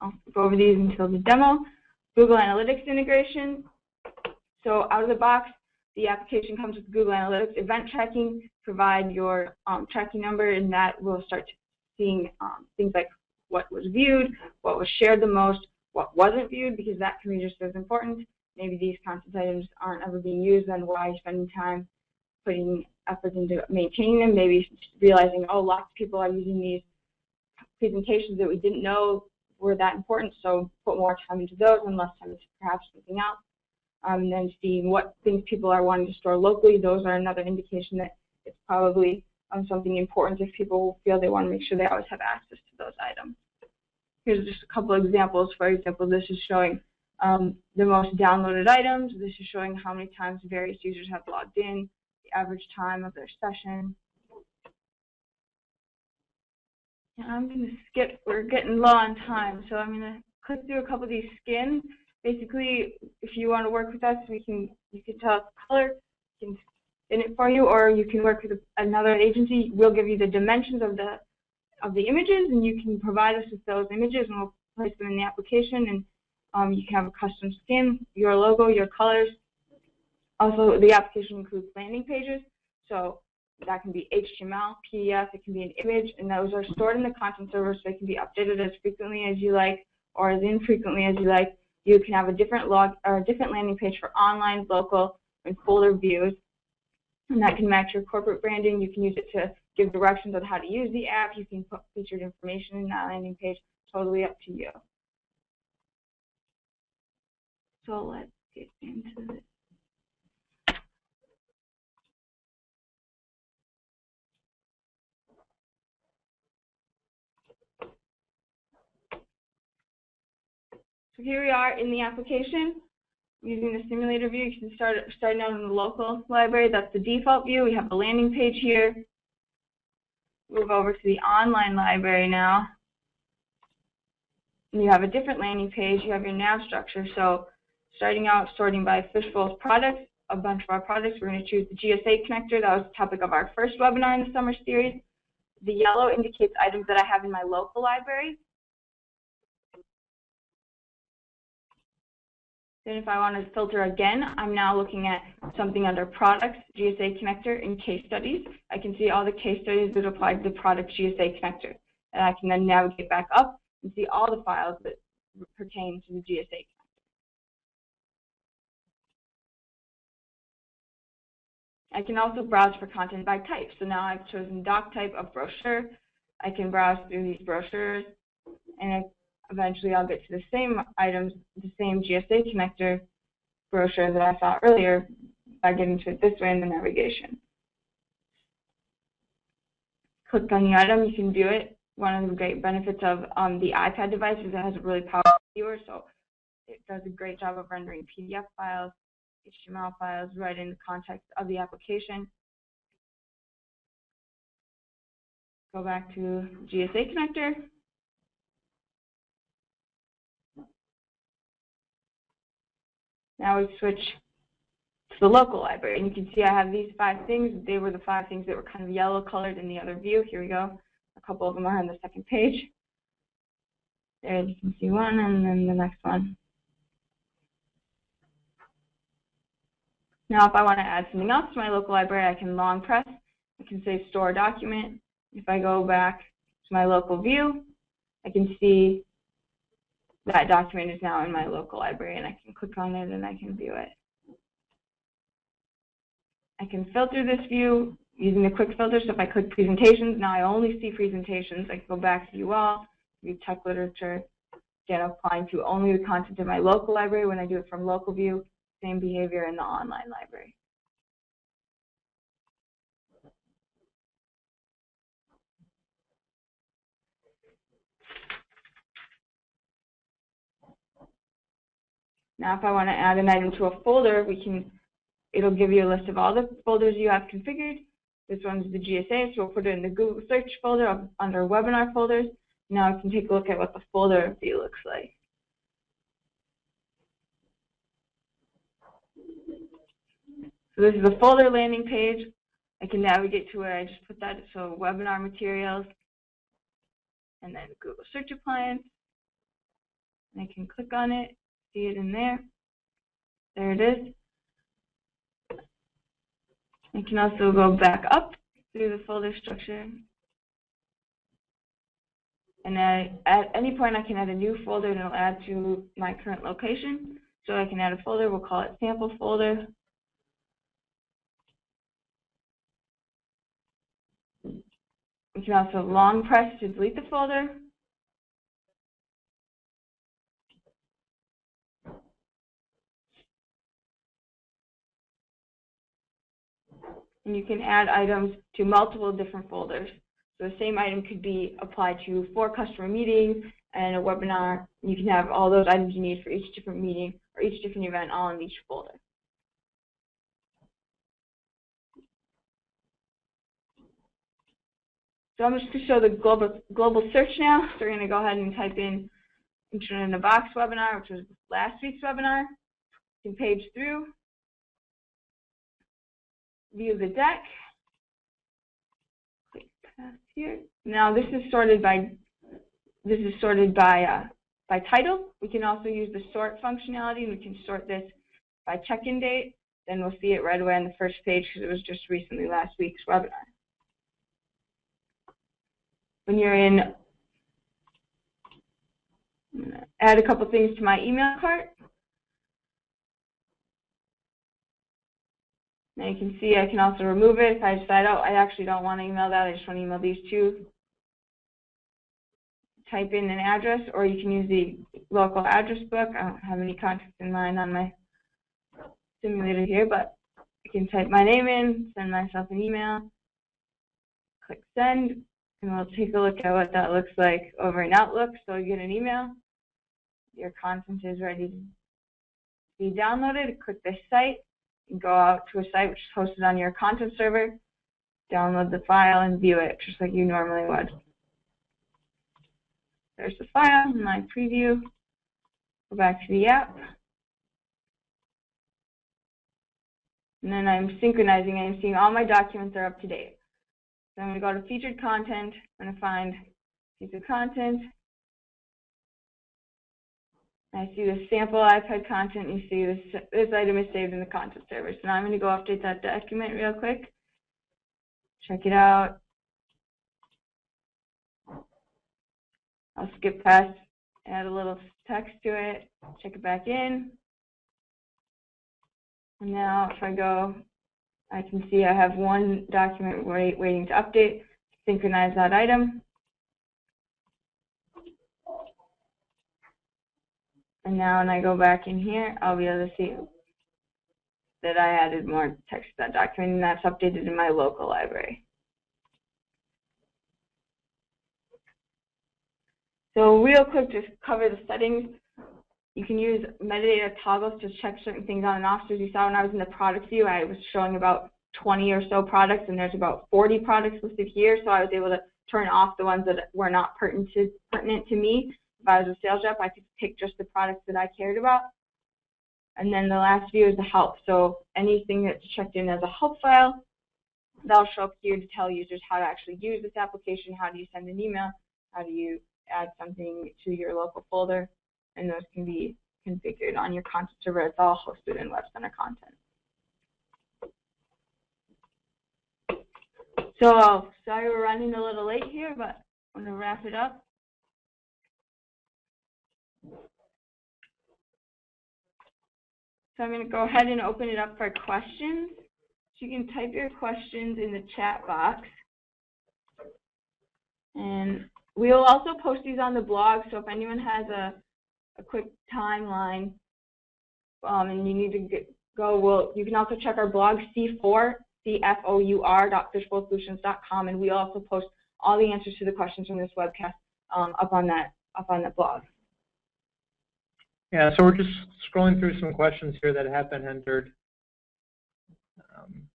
I'll go over these until the demo. Google Analytics integration. So out of the box, the application comes with Google Analytics event tracking. Provide your tracking number, and that will start seeing things like what was viewed, what was shared the most, what wasn't viewed, because that can be just as important. Maybe these content items aren't ever being used, then why are you spending time putting effort into maintaining them? Maybe realizing, oh, lots of people are using these presentations that we didn't know were that important, so put more time into those and less time into perhaps something else. and then seeing what things people are wanting to store locally. Those are another indication that it's probably something important if people feel they want to make sure they always have access to those items. Here's just a couple of examples. For example, this is showing the most downloaded items. This is showing how many times various users have logged in, the average time of their session. And I'm going to skip, we're getting low on time, so I'm going to click through a couple of these skins. Basically, if you want to work with us, you can tell us the color, we can spin it for you, or you can work with another agency. We'll give you the dimensions of the images, and you can provide us with those images, and we'll place them in the application, and you can have a custom skin, your logo, your colors. Also, the application includes landing pages, so that can be HTML, PDF, it can be an image, and those are stored in the content server, so they can be updated as frequently as you like or as infrequently as you like. You can have a different landing page for online, local, and folder views, and that can match your corporate branding. You can use it to give directions on how to use the app. You can put featured information in that landing page. Totally up to you. So let's get into this. So here we are in the application using the simulator view. You can starting out in the local library. That's the default view. We have the landing page here. Move over to the online library now. And you have a different landing page. You have your nav structure. So starting out sorting by Fishbowl's products, a bunch of our products. We're going to choose the GSA connector. That was the topic of our first webinar in the summer series. The yellow indicates items that I have in my local library. Then if I want to filter again, I'm now looking at something under products, GSA connector, and case studies. I can see all the case studies that apply to the product GSA connector. And I can then navigate back up and see all the files that pertain to the GSA connector. I can also browse for content by type. So now I've chosen doc type of brochure. I can browse through these brochures, and eventually I'll get to the same items, the same GSA connector brochure that I saw earlier by getting to it this way in the navigation. Click on the item, you can view it. One of the great benefits of the iPad device is it has a really powerful viewer, so it does a great job of rendering PDF files, HTML files right in the context of the application. Go back to GSA connector. Now we switch to the local library, and you can see I have these 5 things. They were the 5 things that were kind of yellow colored in the other view. Here we go. A couple of them are on the second page. There you can see one, and then the next one. Now if I want to add something else to my local library, I can long press. I can say store document. If I go back to my local view, I can see that document is now in my local library, and I can click on it and I can view it. I can filter this view using the quick filter. So if I click presentations, now I only see presentations. I can go back to you all, view tech literature, again applying to only the content in my local library. When I do it from local view, same behavior in the online library. Now if I want to add an item to a folder, it'll give you a list of all the folders you have configured. This one's the GSA, so we'll put it in the Google search folder under webinar folders. Now I can take a look at what the folder view looks like. So this is the folder landing page. I can navigate to where I just put that, so webinar materials, and then Google Search Appliance. And I can click on it, see it in there. There it is. I can also go back up through the folder structure. And at any point, I can add a new folder, and it'll add to my current location. So I can add a folder. We'll call it sample folder. We can also long press to delete the folder. and you can add items to multiple different folders. So the same item could be applied to 4 customer meetings and a webinar. You can have all those items you need for each different meeting or each different event all in each folder. So I'm just going to show the global search now. So we're going to go ahead and type in Internet in a Box webinar, which was last week's webinar. You can page through, view the deck. Click past here. Now this is sorted by title. We can also use the sort functionality, and we can sort this by check-in date. Then we'll see it right away on the first page because it was just recently last week's webinar. When you're in, I'm going to add a couple things to my email cart. Now you can see I can also remove it if I decide, oh, I actually don't want to email that, I just want to email these 2. Type in an address, or you can use the local address book. I don't have any contacts in mind on my simulator here, but I can type my name in, send myself an email, click send. And we'll take a look at what that looks like over in Outlook. So you get an email, your content is ready to be downloaded. Click this site and go out to a site which is hosted on your content server, download the file and view it just like you normally would. There's the file, my preview. Go back to the app. And then I'm synchronizing and I'm seeing all my documents are up to date. So I'm going to go to featured content. I'm going to find featured content. I see the sample iPad content. You see this item is saved in the content server. So now I'm going to go update that document real quick. Check it out. I'll skip past, add a little text to it, check it back in. And now if I go, I can see I have one document waiting to update, synchronize that item. And now when I go back in here, I'll be able to see that I added more text to that document, and that's updated in my local library. So real quick, just cover the settings. You can use metadata toggles to check certain things on and off. So as you saw when I was in the product view, I was showing about 20 or so products, and there's about 40 products listed here. So I was able to turn off the ones that were not pertinent to me. If I was a sales rep, I could pick just the products that I cared about. And then the last view is the help. So anything that's checked in as a help file, that'll show up here to tell users how to actually use this application. How do you send an email? How do you add something to your local folder? And those can be configured on your content server. It's all hosted in Web Center content. So sorry we're running a little late here, but I'm going to wrap it up. So I'm going to go ahead and open it up for questions. So you can type your questions in the chat box. And we'll also post these on the blog, so if anyone has a quick timeline and you need to you can also check our blog, cfour.fishbowlsolutions.com, and we also post all the answers to the questions from this webcast up on that blog. Yeah, so we're just scrolling through some questions here that have been entered.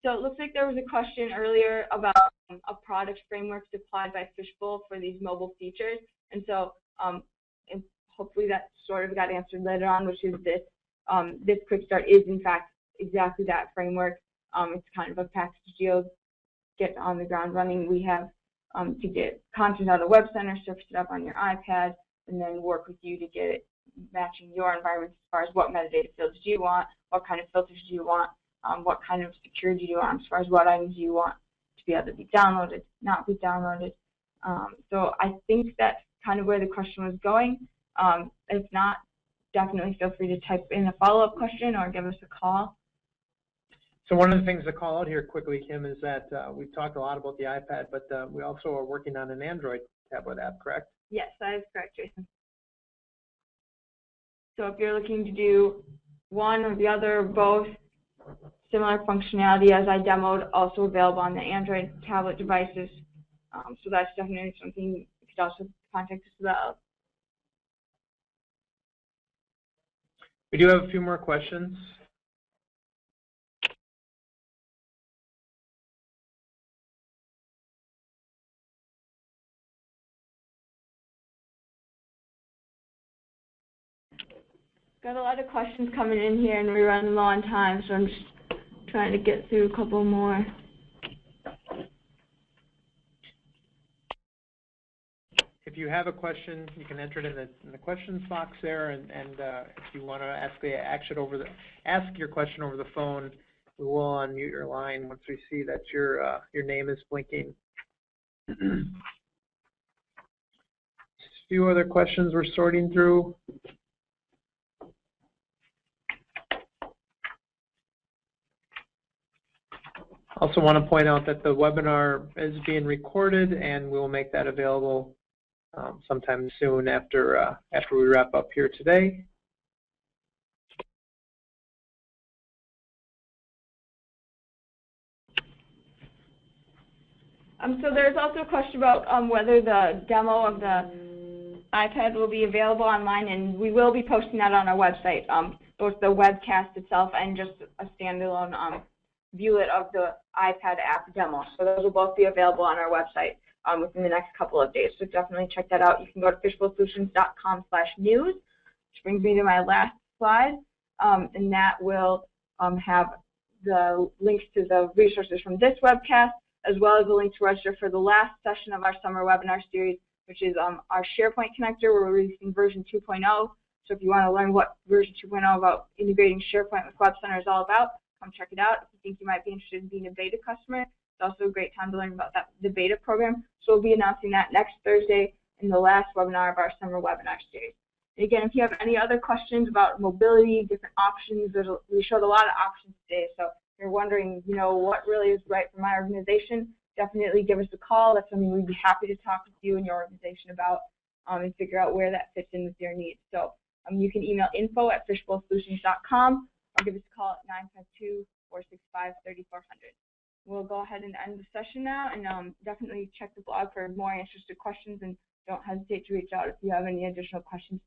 So it looks like there was a question earlier about a product framework supplied by Fishbowl for these mobile features, and so and hopefully that sort of got answered later on, which is this. This Quick Start is in fact exactly that framework. It's kind of a package deal, get on the ground running. We have to get content out of Web Center, surface it up on your iPad, and then work with you to get it matching your environment as far as what metadata fields do you want, what kind of filters do you want, what kind of security do you want, as far as what items do you want to be able to be downloaded, not be downloaded. So I think that's kind of where the question was going. If not, definitely feel free to type in a follow-up question or give us a call. So one of the things to call out here quickly, Kim, is that we've talked a lot about the iPad, but we also are working on an Android tablet app, correct? Yes, that is correct, Jason. So if you're looking to do one or the other or both, similar functionality as I demoed, also available on the Android tablet devices. So that's definitely something you could also contact us about. We do have a few more questions. Got a lot of questions coming in here, and we're running low on time, so I'm just trying to get through a couple more. If you have a question, you can enter it in the questions box there, and if you want to ask your question over the phone, we will unmute your line once we see that your name is blinking. Just a few other questions we're sorting through. Also want to point out that the webinar is being recorded, and we will make that available sometime soon after we wrap up here today. So there's also a question about whether the demo of the iPad will be available online, and we will be posting that on our website, both the webcast itself and just a standalone viewlet of the iPad app demo. So those will both be available on our website within the next couple of days. So definitely check that out. You can go to fishbowlsolutions.com/news, which brings me to my last slide, and that will have the links to the resources from this webcast, as well as a link to register for the last session of our summer webinar series, which is our SharePoint connector. We're releasing version 2.0. So if you want to learn what version 2.0 about integrating SharePoint with Web Center is all about, come check it out. If you think you might be interested in being a beta customer, it's also a great time to learn about the beta program. So we'll be announcing that next Thursday in the last webinar of our summer webinar series. And again, if you have any other questions about mobility, different options, we showed a lot of options today. So if you're wondering, what really is right for my organization, definitely give us a call. That's something we'd be happy to talk with you and your organization about and figure out where that fits in with your needs. So you can email info@fishbowlsolutions.com or give us a call at 952-465-3400. We'll go ahead and end the session now, and definitely check the blog for more interested questions, and don't hesitate to reach out if you have any additional questions.